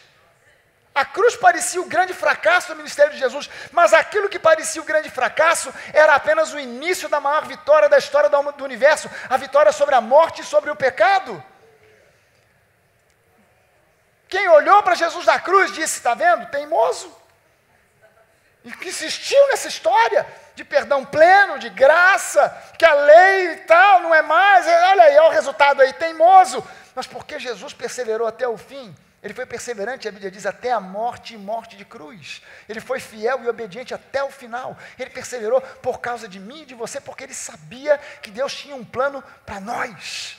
A cruz parecia o grande fracasso do ministério de Jesus, mas aquilo que parecia o grande fracasso era apenas o início da maior vitória da história do universo, a vitória sobre a morte e sobre o pecado. Quem olhou para Jesus na cruz disse, está vendo? Teimoso. E que insistiu nessa história de perdão pleno, de graça, que a lei e tal não é mais, olha aí, olha o resultado aí, teimoso. Mas porque Jesus perseverou até o fim, ele foi perseverante, a Bíblia diz, até a morte e morte de cruz. Ele foi fiel e obediente até o final. Ele perseverou por causa de mim e de você, porque ele sabia que Deus tinha um plano para nós.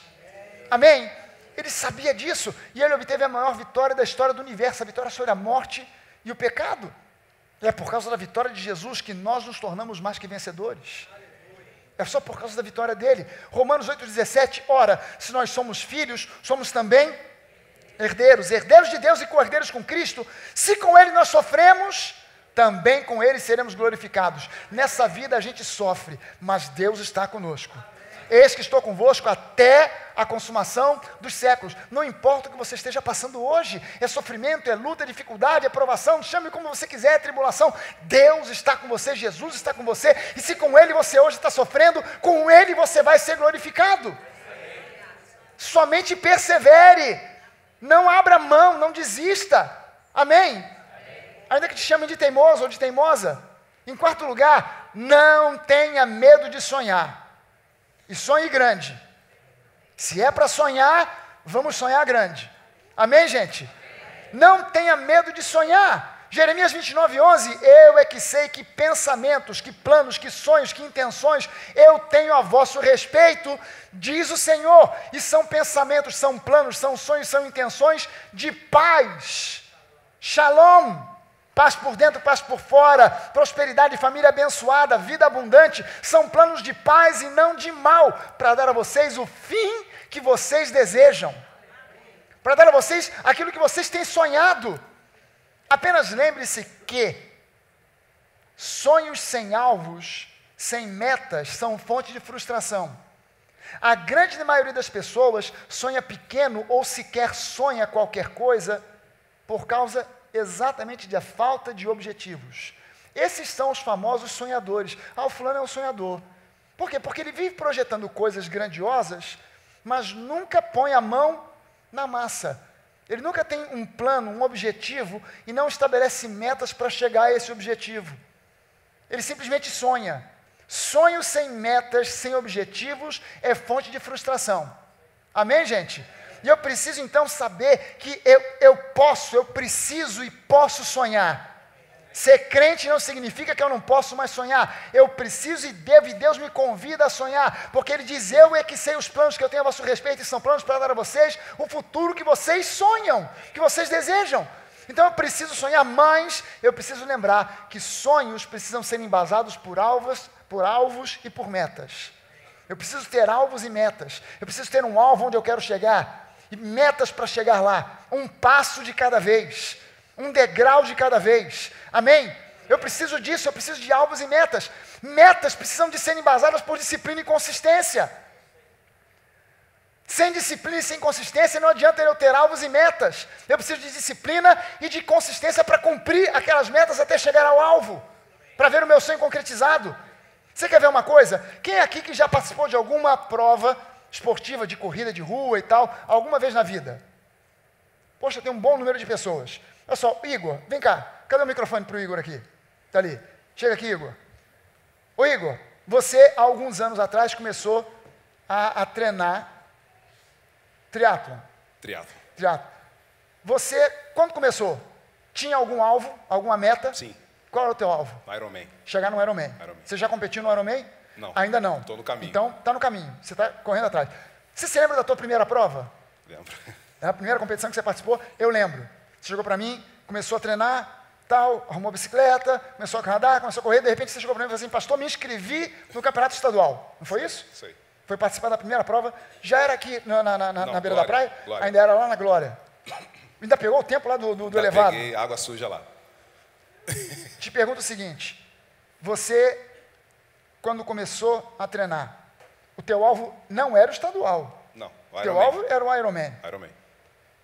Amém? Ele sabia disso, e ele obteve a maior vitória da história do universo, a vitória sobre a morte e o pecado. E é por causa da vitória de Jesus que nós nos tornamos mais que vencedores. É só por causa da vitória dele. Romanos 8,17, ora, se nós somos filhos, somos também herdeiros, herdeiros de Deus e co-herdeiros com Cristo. Se com ele nós sofremos, também com ele seremos glorificados. Nessa vida a gente sofre, mas Deus está conosco. Eis que estou convosco até a consumação dos séculos. Não importa o que você esteja passando hoje, é sofrimento, é luta, é dificuldade, é provação, chame como você quiser, é tribulação. Deus está com você, Jesus está com você, e se com ele você hoje está sofrendo, com ele você vai ser glorificado. Somente persevere, não abra mão, não desista. Amém? Ainda que te chamem de teimoso ou de teimosa. Em quarto lugar, não tenha medo de sonhar. E sonhe grande. Se é para sonhar, vamos sonhar grande. Amém, gente? Não tenha medo de sonhar. Jeremias 29:11, eu é que sei que pensamentos, que planos, que sonhos, que intenções eu tenho a vosso respeito, diz o Senhor. E são pensamentos, são planos, são sonhos, são intenções de paz. Shalom. Paz por dentro, paz por fora, prosperidade, família abençoada, vida abundante, são planos de paz e não de mal, para dar a vocês o fim que vocês desejam, para dar a vocês aquilo que vocês têm sonhado. Apenas lembre-se que sonhos sem alvos, sem metas, são fonte de frustração. A grande maioria das pessoas sonha pequeno ou sequer sonha qualquer coisa por causa exatamente da falta de objetivos. Esses são os famosos sonhadores. Ah, o fulano é um sonhador. Por quê? Porque ele vive projetando coisas grandiosas, mas nunca põe a mão na massa. Ele nunca tem um plano, um objetivo, e não estabelece metas para chegar a esse objetivo. Ele simplesmente sonha. Sonho sem metas, sem objetivos, é fonte de frustração. Amém, gente? E eu preciso então saber que eu preciso e posso sonhar. Ser crente não significa que eu não posso mais sonhar. Eu preciso e devo, e Deus me convida a sonhar, porque Ele diz, eu é que sei os planos que eu tenho a vosso respeito, e são planos para dar a vocês o futuro que vocês sonham, que vocês desejam. Então eu preciso sonhar, mas eu preciso lembrar que sonhos precisam ser embasados por alvos e por metas. Eu preciso ter alvos e metas. Eu preciso ter um alvo onde eu quero chegar, e metas para chegar lá, um passo de cada vez, um degrau de cada vez. Amém? Eu preciso disso, eu preciso de alvos e metas. Metas precisam de ser embasadas por disciplina e consistência. Sem disciplina e sem consistência não adianta eu ter alvos e metas. Eu preciso de disciplina e de consistência para cumprir aquelas metas até chegar ao alvo, para ver o meu sonho concretizado. Você quer ver uma coisa? Quem é aqui que já participou de alguma prova esportiva, de corrida de rua e tal, alguma vez na vida? Poxa, tem um bom número de pessoas. Olha só, Igor, vem cá. Cadê o microfone para o Igor aqui? Está ali. Chega aqui, Igor. Ô, Igor, você, há alguns anos atrás, começou a treinar triatlon. Triatlon. Você, quando começou, tinha algum alvo, alguma meta? Sim. Qual era o teu alvo? Ironman. Chegar no Ironman. Você já competiu no Ironman? Não. Ainda não. Estou no caminho. Então, está no caminho. Você está correndo atrás. Você se lembra da tua primeira prova? Lembro. A primeira competição que você participou? Eu lembro. Você chegou para mim, começou a treinar, tal, arrumou bicicleta, começou a nadar, começou a correr, de repente você chegou para mim e falou assim, pastor, me inscrevi no campeonato estadual. Não foi isso? Sei. Foi participar da primeira prova. Já era aqui na beira da praia? Glória. Ainda era lá na Glória. Ainda pegou o tempo lá do elevado? Peguei água suja lá. Te pergunto o seguinte, você, quando começou a treinar, o teu alvo não era o estadual. Não, o teu alvo era o Ironman. Ironman.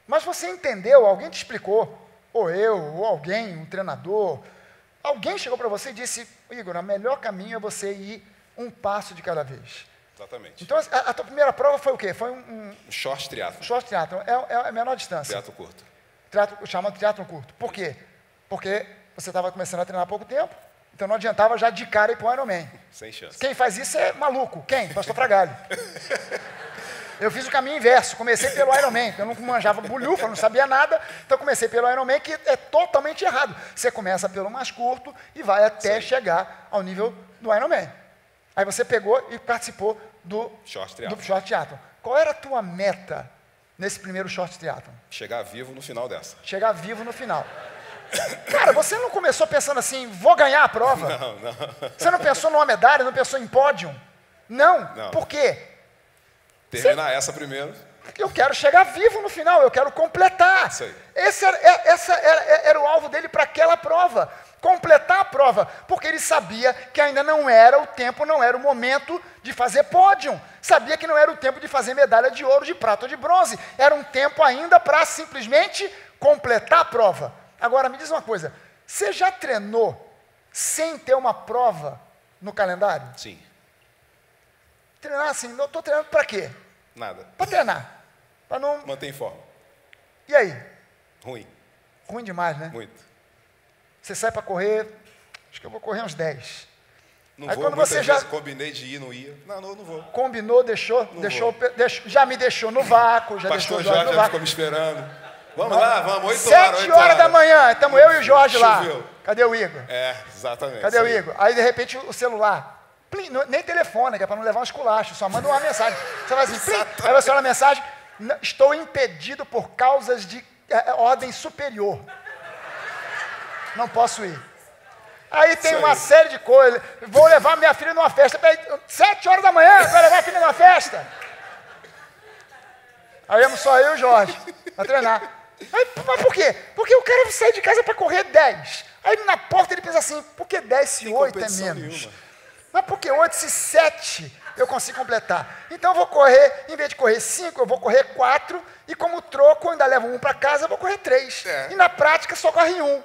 Mas você entendeu, alguém te explicou, ou eu, ou alguém, um treinador, alguém chegou para você e disse, Igor, o melhor caminho é você ir um passo de cada vez. Exatamente. Então, a tua primeira prova foi o quê? Foi um short triatlon. Short triatlon, é a menor distância. Triatlon curto. Chamado triatlon curto. Por quê? Porque você estava começando a treinar há pouco tempo, então não adiantava já de cara ir para o Ironman. Sem chance. Quem faz isso é maluco. Quem? Pastor Fragalho. Eu fiz o caminho inverso, comecei pelo Ironman, eu não manjava bolhufa, não sabia nada, então comecei pelo Ironman, que é totalmente errado. Você começa pelo mais curto e vai até chegar ao nível do Ironman. Aí você pegou e participou do Short Triathlon. Qual era a tua meta nesse primeiro Short Triathlon? Chegar vivo no final dessa. Chegar vivo no final. Cara, você não começou pensando assim, vou ganhar a prova? Não, não. Você não pensou numa medalha, não pensou em pódio? Não. Por quê? Terminar essa primeiro. Eu quero chegar vivo no final, eu quero completar. Isso aí. Esse era o alvo dele para aquela prova. Completar a prova, porque ele sabia que ainda não era o tempo, não era o momento de fazer pódio. Sabia que não era o tempo de fazer medalha de ouro, de prata ou de bronze. Era um tempo ainda para simplesmente completar a prova. Agora, me diz uma coisa, você já treinou sem ter uma prova no calendário? Sim. Treinar assim, não estou treinando para quê? Nada. Para treinar. Para não... Mantém forma. E aí? Ruim. Ruim demais, né? Muito. Você sai para correr, acho que eu vou correr uns 10. Não aí vou, quando muitas você vezes já combinei de ir, não ia. Não, não vou. Combinou, já me deixou no vácuo, já Pastor deixou Jorge no já vácuo. ficou me esperando. Vamos lá, vamos, 8 horas. 7 horas da manhã, estamos eu e o Jorge lá. Choveu. Cadê o Igor? É, exatamente. Cadê o Igor? Aí, de repente, o celular. Plim, nem telefone, que é para não levar um esculacho, só manda uma mensagem. Você vai assim, plim, aí você olha a mensagem, estou impedido por causas de ordem superior. Não posso ir. Aí tem uma série de coisas. Vou levar minha filha numa festa. 7 horas da manhã, vou levar a filha numa festa. Aí íamos só eu e o Jorge a treinar. Aí, mas por quê? Porque o cara sai de casa para correr 10. Aí na porta ele pensa assim, por que 10 se 8 é menos? Nenhuma. Mas por que 8 se 7 eu consigo completar? Então eu vou correr, em vez de correr 5, eu vou correr 4. E como troco, eu ainda levo 1 para casa, eu vou correr 3. É. E na prática só corre 1.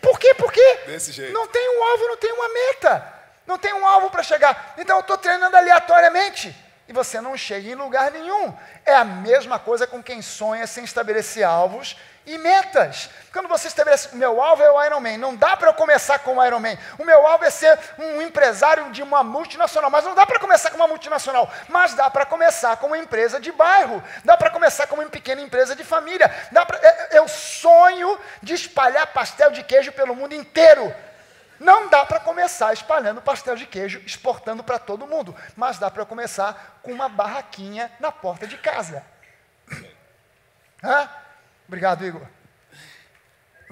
Por quê? Porque Desse jeito. não tem um alvo, não tem uma meta. Não tem um alvo para chegar. Então eu estou treinando aleatoriamente. e você não chega em lugar nenhum. É a mesma coisa com quem sonha sem estabelecer alvos e metas. Quando você estabelece, meu alvo é o Ironman, não dá para eu começar com o Ironman. O meu alvo é ser um empresário de uma multinacional, mas não dá para começar com uma multinacional, mas dá para começar com uma empresa de bairro, dá para começar com uma pequena empresa de família. Eu sonho de espalhar pastel de queijo pelo mundo inteiro. Não dá para começar espalhando pastel de queijo, exportando para todo mundo, mas dá para começar com uma barraquinha na porta de casa. Hã? Obrigado, Igor.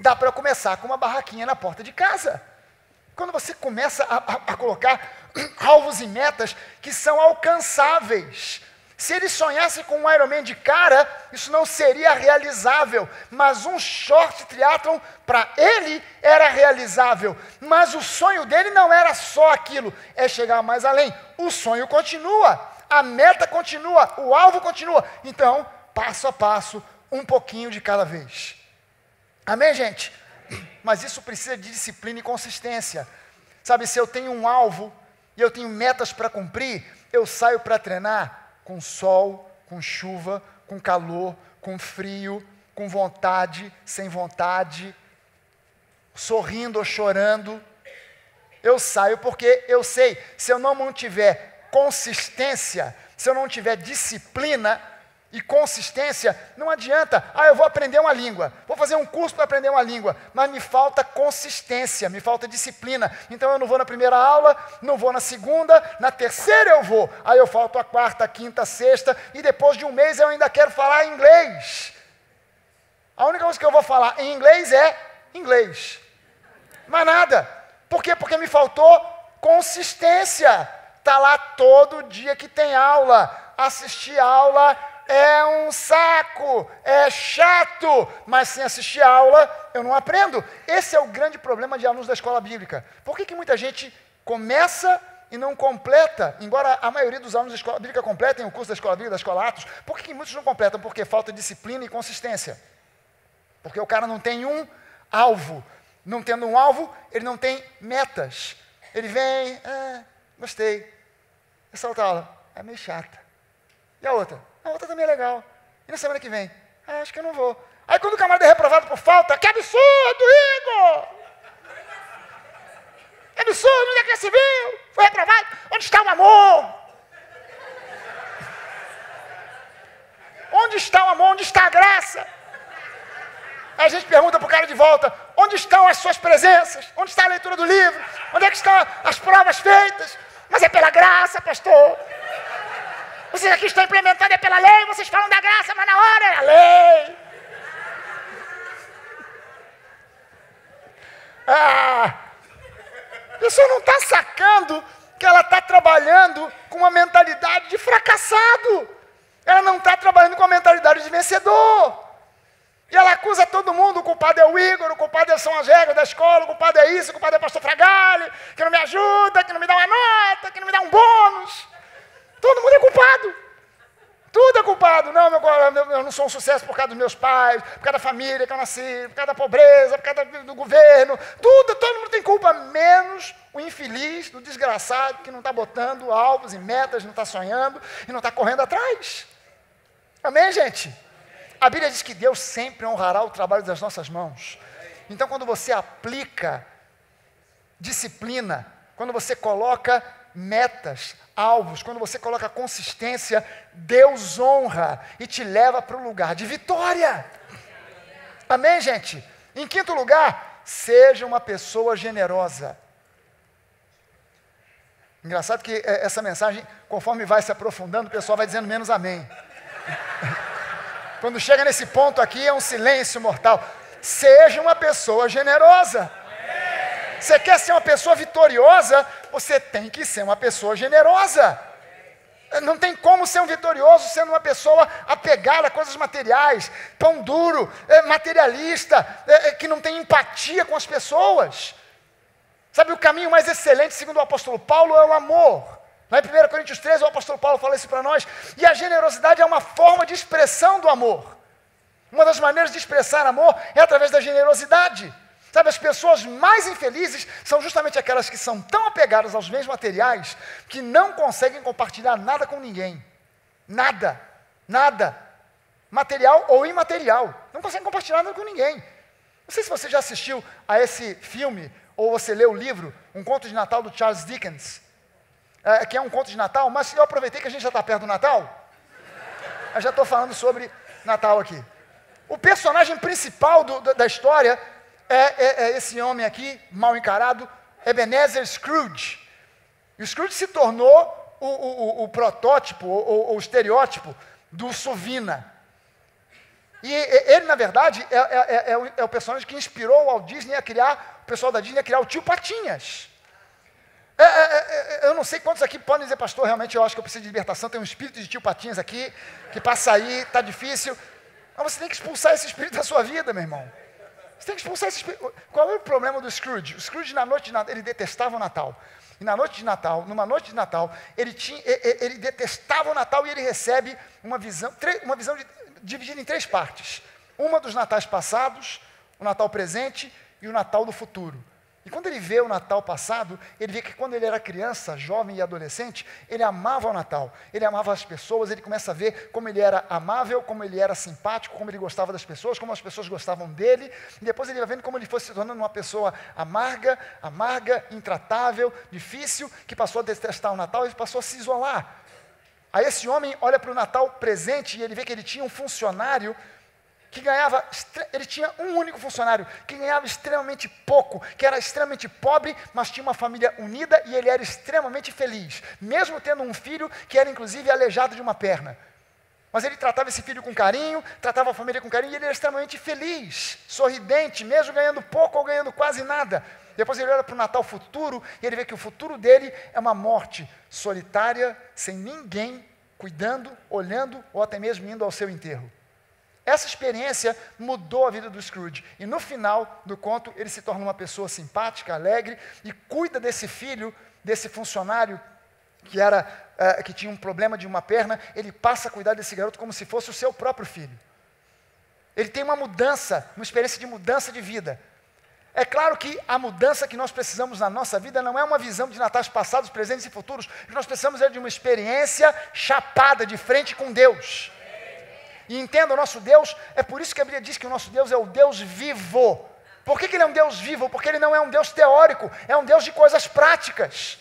Dá para começar com uma barraquinha na porta de casa. Quando você começa a colocar alvos e metas que são alcançáveis. Se ele sonhasse com um Ironman de cara, isso não seria realizável. Mas um short triathlon, para ele, era realizável. Mas o sonho dele não era só aquilo, é chegar mais além. O sonho continua, a meta continua, o alvo continua. Então, passo a passo, um pouquinho de cada vez. Amém, gente? Mas isso precisa de disciplina e consistência. Sabe, se eu tenho um alvo e eu tenho metas para cumprir, eu saio para treinar com sol, com chuva, com calor, com frio, com vontade, sem vontade, sorrindo ou chorando. Eu saio porque eu sei, se eu não mantiver consistência, se eu não tiver disciplina e consistência, não adianta. Eu vou aprender uma língua, vou fazer um curso para aprender uma língua, mas me falta consistência, me falta disciplina. Então eu não vou na primeira aula, não vou na segunda, na terceira eu vou. Aí eu falto a quarta, a quinta, a sexta, e depois de um mês eu ainda quero falar inglês. A única coisa que eu vou falar em inglês é inglês. Mas nada. Por quê? Porque me faltou consistência. Está lá todo dia que tem aula. Assistir aula é um saco, é chato, mas sem assistir aula eu não aprendo. Esse é o grande problema de alunos da escola bíblica. Por que muita gente começa e não completa, embora a maioria dos alunos da escola bíblica completem o curso da escola bíblica, da escola Atos? Por que muitos não completam? Porque falta disciplina e consistência. Porque o cara não tem um alvo. Não tendo um alvo, ele não tem metas. Ele vem, gostei. Essa outra aula é meio chata. E a outra? A outra também é legal. E na semana que vem? Acho que eu não vou. Aí quando o camarada é reprovado por falta, que absurdo, Igor! Que absurdo, onde é que já se viu? Foi reprovado? Onde está o amor? Onde está o amor? Onde está a graça? Aí a gente pergunta para o cara de volta, onde estão as suas presenças? Onde está a leitura do livro? Onde é que estão as provas feitas? Mas é pela graça, pastor. Vocês aqui estão implementando, é pela lei, vocês falam da graça, mas na hora é a lei. A pessoa não está sacando que ela está trabalhando com uma mentalidade de fracassado. Ela não está trabalhando com uma mentalidade de vencedor. E ela acusa todo mundo, o culpado é o Igor, o culpado são as regras da escola, o culpado é isso, o culpado é o pastor Fragali, que não me ajuda, que não me dá uma nota, que não me dá um bônus. Todo mundo é culpado. Tudo é culpado. Não, eu não sou um sucesso por causa dos meus pais, por causa da família que eu nasci, por causa da pobreza, por causa do governo. Todo mundo tem culpa, menos o infeliz, o desgraçado, que não está botando alvos e metas, não está sonhando e não está correndo atrás. Amém, gente? A Bíblia diz que Deus sempre honrará o trabalho das nossas mãos. Então, quando você aplica disciplina, quando você coloca metas, alvos, quando você coloca consistência, Deus honra e te leva para o lugar de vitória. Amém, gente? Em quinto lugar, seja uma pessoa generosa. Engraçado que essa mensagem, conforme vai se aprofundando, o pessoal vai dizendo menos amém. Quando chega nesse ponto aqui, é um silêncio mortal. Seja uma pessoa generosa. Você quer ser uma pessoa vitoriosa, você tem que ser uma pessoa generosa. Não tem como ser um vitorioso sendo uma pessoa apegada a coisas materiais, pão duro, materialista, que não tem empatia com as pessoas. Sabe, o caminho mais excelente, segundo o apóstolo Paulo, é o amor. Lá em 1 Coríntios 13, o apóstolo Paulo fala isso para nós. E a generosidade é uma forma de expressão do amor. Uma das maneiras de expressar amor é através da generosidade. Sabe, as pessoas mais infelizes são justamente aquelas que são tão apegadas aos bens materiais que não conseguem compartilhar nada com ninguém. Nada. Nada. Material ou imaterial. Não conseguem compartilhar nada com ninguém. Não sei se você já assistiu a esse filme, ou você leu o livro, Um Conto de Natal, do Charles Dickens, que é um conto de Natal, mas eu aproveitei que a gente já está perto do Natal, eu já estou falando sobre Natal aqui. O personagem principal da história é esse homem aqui, mal encarado, Ebenezer Scrooge. E o Scrooge se tornou o protótipo, ou o estereótipo do Sovina. E ele, na verdade, é o personagem que inspirou o Walt Disney a criar, o pessoal da Disney a criar o Tio Patinhas. Eu não sei quantos aqui podem dizer, pastor, realmente eu acho que eu preciso de libertação, tem um espírito de Tio Patinhas aqui, que para sair está difícil. Mas você tem que expulsar esse espírito da sua vida, meu irmão. Você tem que expulsar esse espírito. Qual é o problema do Scrooge? O Scrooge, na noite de Natal, ele detestava o Natal. E na noite de Natal, numa noite de Natal, ele detestava o Natal e ele recebe uma visão dividida em 3 partes. Uma dos natais passados, o Natal presente e o Natal do futuro. E quando ele vê o Natal passado, ele vê que quando ele era criança, jovem e adolescente, ele amava o Natal, ele amava as pessoas, ele começa a ver como ele era amável, como ele era simpático, como ele gostava das pessoas, como as pessoas gostavam dele, e depois ele vai vendo como ele foi se tornando uma pessoa amarga, intratável, difícil, que passou a detestar o Natal e passou a se isolar. Aí esse homem olha para o Natal presente e ele vê que ele tinha um funcionário que ganhava, ele tinha um único funcionário, que ganhava extremamente pouco, que era extremamente pobre, mas tinha uma família unida e ele era extremamente feliz, mesmo tendo um filho que era inclusive aleijado de uma perna. Mas ele tratava esse filho com carinho, tratava a família com carinho e ele era extremamente feliz, sorridente, mesmo ganhando pouco ou ganhando quase nada. Depois ele olha para o Natal futuro e ele vê que o futuro dele é uma morte solitária, sem ninguém cuidando, olhando ou até mesmo indo ao seu enterro. Essa experiência mudou a vida do Scrooge. E no final do conto, ele se torna uma pessoa simpática, alegre, e cuida desse filho, desse funcionário que tinha um problema de uma perna, ele passa a cuidar desse garoto como se fosse o seu próprio filho. Ele tem uma mudança, uma experiência de mudança de vida. É claro que a mudança que nós precisamos na nossa vida não é uma visão de natais passados, presentes e futuros. O que nós precisamos é de uma experiência chapada de frente com Deus. E entenda, o nosso Deus, é por isso que a Bíblia diz que o nosso Deus é o Deus vivo. Por que ele é um Deus vivo? Porque ele não é um Deus teórico, é um Deus de coisas práticas.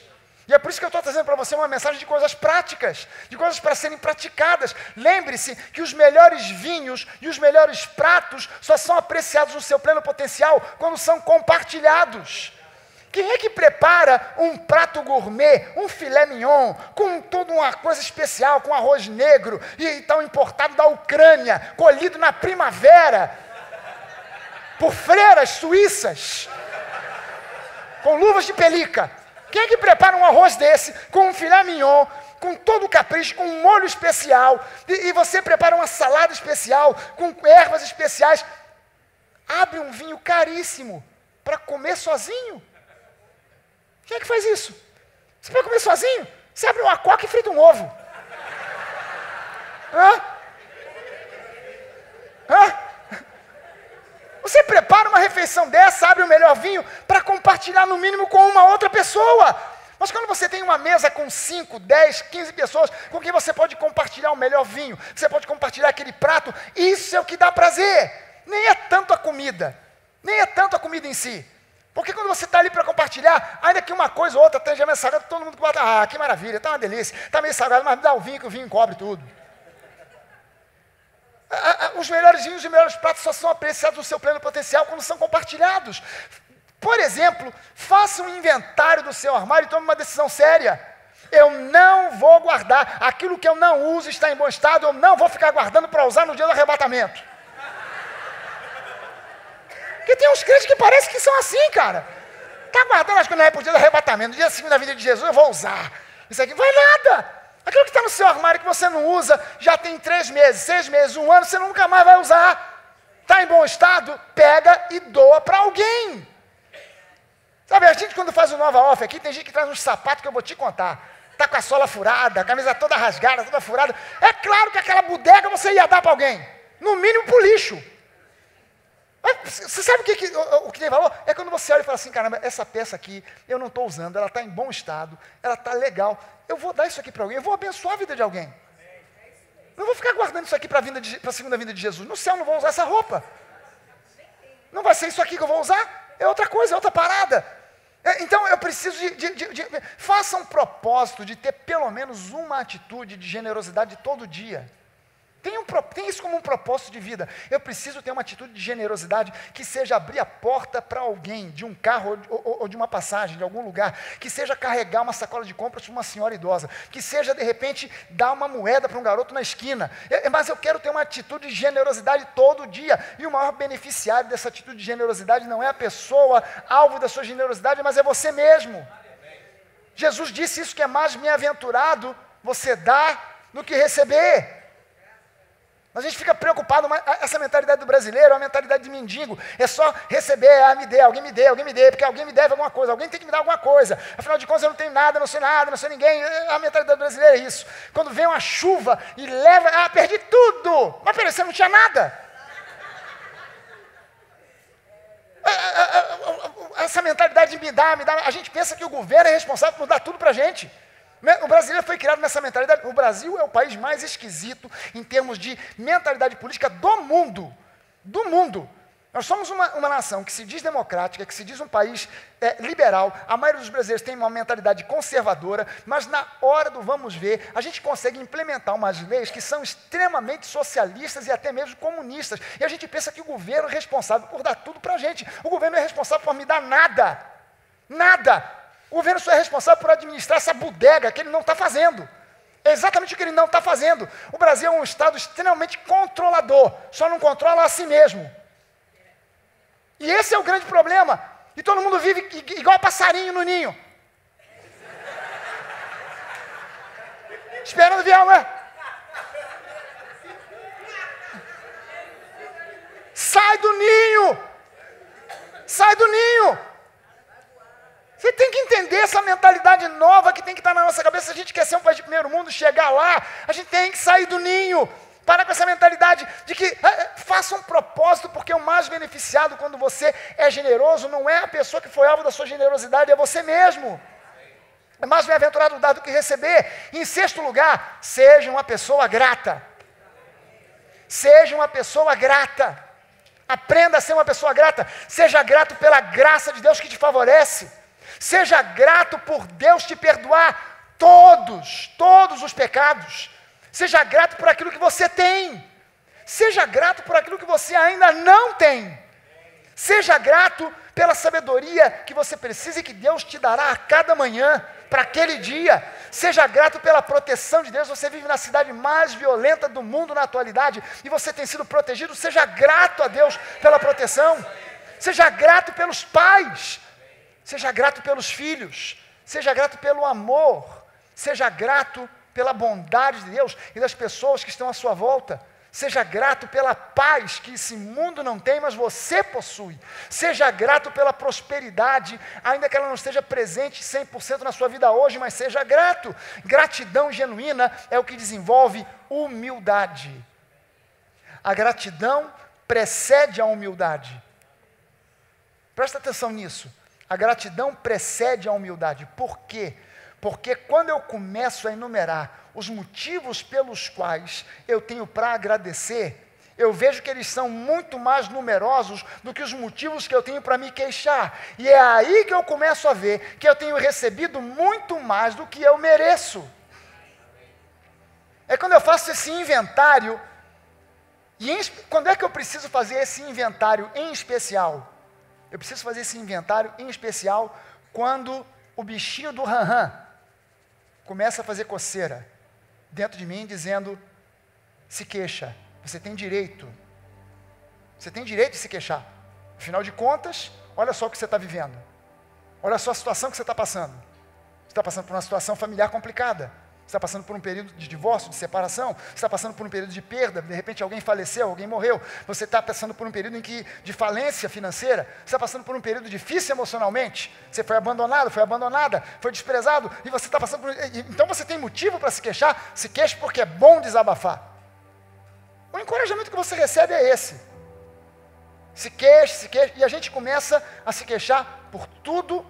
E é por isso que eu estou trazendo para você uma mensagem de coisas práticas, de coisas para serem praticadas. Lembre-se que os melhores vinhos e os melhores pratos só são apreciados no seu pleno potencial quando são compartilhados. Quem é que prepara um prato gourmet, um filé mignon, com toda uma coisa especial, com arroz negro, e tal importado da Ucrânia, colhido na primavera, por freiras suíças, com luvas de pelica? Quem é que prepara um arroz desse, com um filé mignon, com todo o capricho, com um molho especial, e você prepara uma salada especial, com ervas especiais, abre um vinho caríssimo para comer sozinho? Quem é que faz isso? Você vai comer sozinho? Você abre uma coca e frita um ovo. Você prepara uma refeição dessa, abre o melhor vinho para compartilhar no mínimo com uma outra pessoa. Mas quando você tem uma mesa com 5, 10, 15 pessoas, com quem você pode compartilhar o melhor vinho, você pode compartilhar aquele prato, isso é o que dá prazer. Nem é tanto a comida, nem é tanto a comida em si. Porque quando você está ali para compartilhar, ainda que uma coisa ou outra esteja meio salgada, todo mundo bota, que maravilha, está uma delícia, está meio salgado, mas me dá o vinho que o vinho cobre tudo. Os melhores vinhos e os melhores pratos só são apreciados no seu pleno potencial quando são compartilhados. Por exemplo, faça um inventário do seu armário e tome uma decisão séria. Eu não vou guardar, aquilo que eu não uso está em bom estado, eu não vou ficar guardando para usar no dia do arrebatamento. Porque tem uns crentes que parecem que são assim, cara. Está guardando as coisas, não é para o dia do arrebatamento, no dia seguinte da vida de Jesus eu vou usar. Isso aqui não vai nada. Aquilo que está no seu armário que você não usa, já tem 3 meses, 6 meses, 1 ano, você nunca mais vai usar. Está em bom estado? Pega e doa para alguém. Sabe, a gente quando faz o Nova Off aqui, tem gente que traz uns sapatos que eu vou te contar. Está com a sola furada, a camisa toda rasgada, toda furada. É claro que aquela bodega você ia dar para alguém. No mínimo para o lixo. Mas você sabe o que tem valor? É quando você olha e fala assim, caramba, essa peça aqui, eu não estou usando, ela está em bom estado, ela está legal, eu vou dar isso aqui para alguém, eu vou abençoar a vida de alguém. Não vou ficar guardando isso aqui para a segunda vinda de Jesus. No céu não vou usar essa roupa. Não vai ser isso aqui que eu vou usar, é outra coisa, é outra parada. Então eu preciso faça um propósito de ter pelo menos uma atitude de generosidade todo dia. Tem isso como um propósito de vida. Eu preciso ter uma atitude de generosidade que seja abrir a porta para alguém, de um carro ou de uma passagem, de algum lugar, que seja carregar uma sacola de compras para uma senhora idosa, que seja, de repente, dar uma moeda para um garoto na esquina. Mas eu quero ter uma atitude de generosidade todo dia. E o maior beneficiário dessa atitude de generosidade não é a pessoa, alvo da sua generosidade, mas é você mesmo. Jesus disse isso, que é mais bem-aventurado você dar do que receber. A gente fica preocupado, mas essa mentalidade do brasileiro é uma mentalidade de mendigo. É só receber, me dê, alguém me dê, porque alguém me deve alguma coisa, alguém tem que me dar alguma coisa. Afinal de contas, eu não tenho nada, não sou ninguém. A mentalidade brasileira é isso. Quando vem uma chuva e leva, perdi tudo. Mas peraí, você não tinha nada. Essa mentalidade de me dar, a gente pensa que o governo é responsável por dar tudo pra gente. O brasileiro foi criado nessa mentalidade. O Brasil é o país mais esquisito em termos de mentalidade política do mundo. Do mundo. Nós somos uma nação que se diz democrática, que se diz um país liberal. A maioria dos brasileiros tem uma mentalidade conservadora, mas na hora do vamos ver, a gente consegue implementar umas leis que são extremamente socialistas e até mesmo comunistas. E a gente pensa que o governo é responsável por dar tudo para a gente. O governo é responsável por me dar nada. Nada. O governo só é responsável por administrar essa bodega que ele não está fazendo. É exatamente o que ele não está fazendo. O Brasil é um estado extremamente controlador, só não controla a si mesmo. E esse é o grande problema. E todo mundo vive igual passarinho no ninho. Esperando vir uma... Sai do ninho! Sai do ninho! Você tem que entender essa mentalidade nova que tem que estar na nossa cabeça. Se a gente quer ser um país de primeiro mundo, chegar lá, a gente tem que sair do ninho. Parar com essa mentalidade de que faça um propósito, porque o mais beneficiado quando você é generoso não é a pessoa que foi alvo da sua generosidade, é você mesmo. É mais bem-aventurado dar do que receber. E, em sexto lugar, seja uma pessoa grata. Seja uma pessoa grata. Aprenda a ser uma pessoa grata. Seja grato pela graça de Deus que te favorece. Seja grato por Deus te perdoar todos os pecados. Seja grato por aquilo que você tem. Seja grato por aquilo que você ainda não tem. Seja grato pela sabedoria que você precisa e que Deus te dará a cada manhã, para aquele dia. Seja grato pela proteção de Deus. Você vive na cidade mais violenta do mundo na atualidade e você tem sido protegido. Seja grato a Deus pela proteção. Seja grato pelos pais. Seja grato pelos filhos, seja grato pelo amor, seja grato pela bondade de Deus e das pessoas que estão à sua volta. Seja grato pela paz que esse mundo não tem, mas você possui. Seja grato pela prosperidade, ainda que ela não esteja presente 100% na sua vida hoje, mas seja grato. Gratidão genuína é o que desenvolve humildade. A gratidão precede a humildade. Presta atenção nisso. A gratidão precede a humildade. Por quê? Porque quando eu começo a enumerar os motivos pelos quais eu tenho para agradecer, eu vejo que eles são muito mais numerosos do que os motivos que eu tenho para me queixar. E é aí que eu começo a ver que eu tenho recebido muito mais do que eu mereço. É quando eu faço esse inventário, quando é que eu preciso fazer esse inventário em especial? Eu preciso fazer esse inventário, em especial, quando o bichinho do ran-ran começa a fazer coceira dentro de mim, dizendo, se queixa, você tem direito. Você tem direito de se queixar. Afinal de contas, olha só o que você está vivendo. Olha só a situação que você está passando. Você está passando por uma situação familiar complicada. Você está passando por um período de divórcio, de separação. Você está passando por um período de perda. De repente alguém faleceu, alguém morreu. Você está passando por um período de falência financeira. Você está passando por um período difícil emocionalmente. Você foi abandonado, foi abandonada, foi desprezado. E você está passando por... Então você tem motivo para se queixar. Se queixe porque é bom desabafar. O encorajamento que você recebe é esse. Se queixa, e a gente começa a se queixar por tudo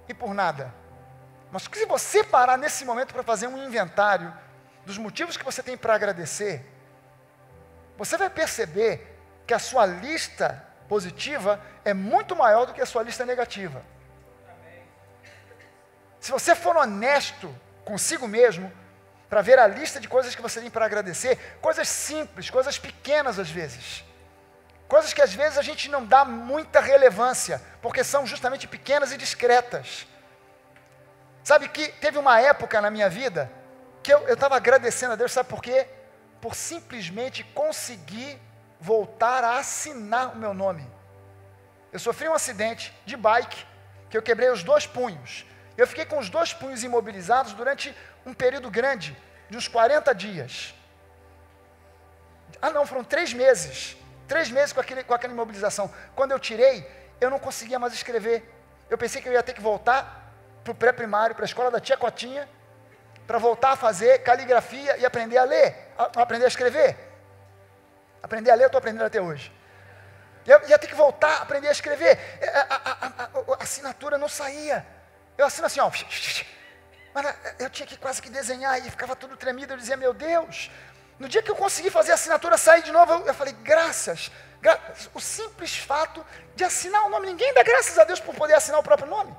e por nada. Mas se você parar nesse momento para fazer um inventário dos motivos que você tem para agradecer, você vai perceber que a sua lista positiva é muito maior do que a sua lista negativa. Se você for honesto consigo mesmo, para ver a lista de coisas que você tem para agradecer, coisas simples, coisas pequenas às vezes, coisas que às vezes a gente não dá muita relevância, porque são justamente pequenas e discretas. Sabe que teve uma época na minha vida que eu estava agradecendo a Deus, sabe por quê? Por simplesmente conseguir voltar a assinar o meu nome. Eu sofri um acidente de bike, que eu quebrei os 2 punhos. Eu fiquei com os 2 punhos imobilizados durante um período grande, de uns 40 dias. Foram 3 meses. 3 meses com aquela imobilização. Quando eu tirei, eu não conseguia mais escrever. Eu pensei que eu ia ter que voltar para o pré-primário, para a escola da tia Cotinha, para voltar a fazer caligrafia e aprender a ler, aprender a escrever. Aprender a ler eu estou aprendendo até hoje. Eu ia ter que voltar a aprender a escrever. A assinatura não saía. Eu assino assim, ó. Mas eu tinha que quase que desenhar e ficava tudo tremido. Eu dizia, meu Deus. No dia que eu consegui fazer a assinatura sair de novo, eu falei, graças. O simples fato de assinar o nome. Ninguém dá graças a Deus por poder assinar o próprio nome.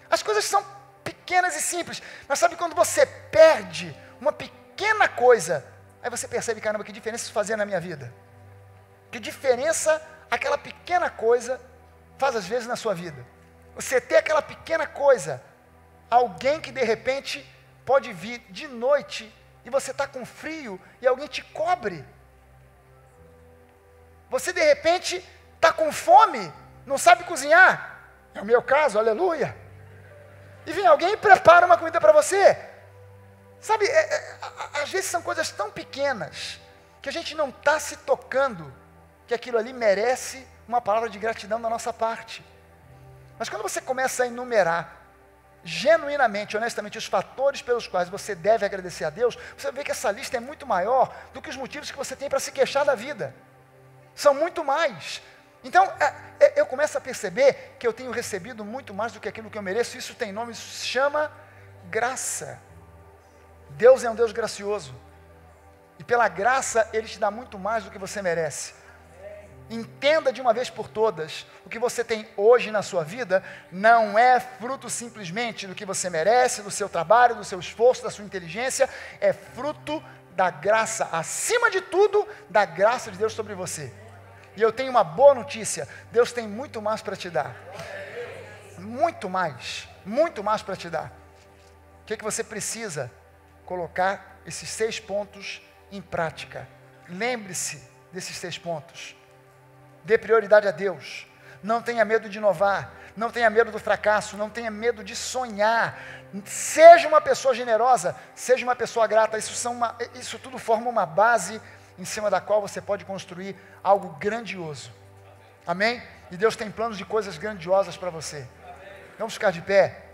As coisas são pequenas e simples. Mas sabe quando você perde uma pequena coisa, aí você percebe, caramba, que diferença isso fazia na minha vida. Que diferença aquela pequena coisa faz às vezes na sua vida. Você ter aquela pequena coisa, alguém que de repente pode vir de noite e você está com frio e alguém te cobre. Você de repente está com fome, não sabe cozinhar. É o meu caso, aleluia. E vem alguém e prepara uma comida para você. Sabe, às vezes são coisas tão pequenas que a gente não está se tocando que aquilo ali merece uma palavra de gratidão da nossa parte. Mas quando você começa a enumerar genuinamente, honestamente, os fatores pelos quais você deve agradecer a Deus, você vai ver que essa lista é muito maior do que os motivos que você tem para se queixar da vida. São muito mais. Então, eu começo a perceber que eu tenho recebido muito mais do que aquilo que eu mereço. Isso tem nome, isso se chama graça. Deus é um Deus gracioso. E pela graça, Ele te dá muito mais do que você merece. Entenda de uma vez por todas, o que você tem hoje na sua vida não é fruto simplesmente do que você merece, do seu trabalho, do seu esforço, da sua inteligência, é fruto da graça, acima de tudo, da graça de Deus sobre você. E eu tenho uma boa notícia, Deus tem muito mais para te dar. Muito mais para te dar. O que você precisa? Colocar esses 6 pontos em prática. Lembre-se desses 6 pontos. Dê prioridade a Deus. Não tenha medo de inovar. Não tenha medo do fracasso. Não tenha medo de sonhar. Seja uma pessoa generosa. Seja uma pessoa grata. Isso tudo forma uma base em cima da qual você pode construir algo grandioso. Amém? E Deus tem planos de coisas grandiosas para você. Vamos ficar de pé.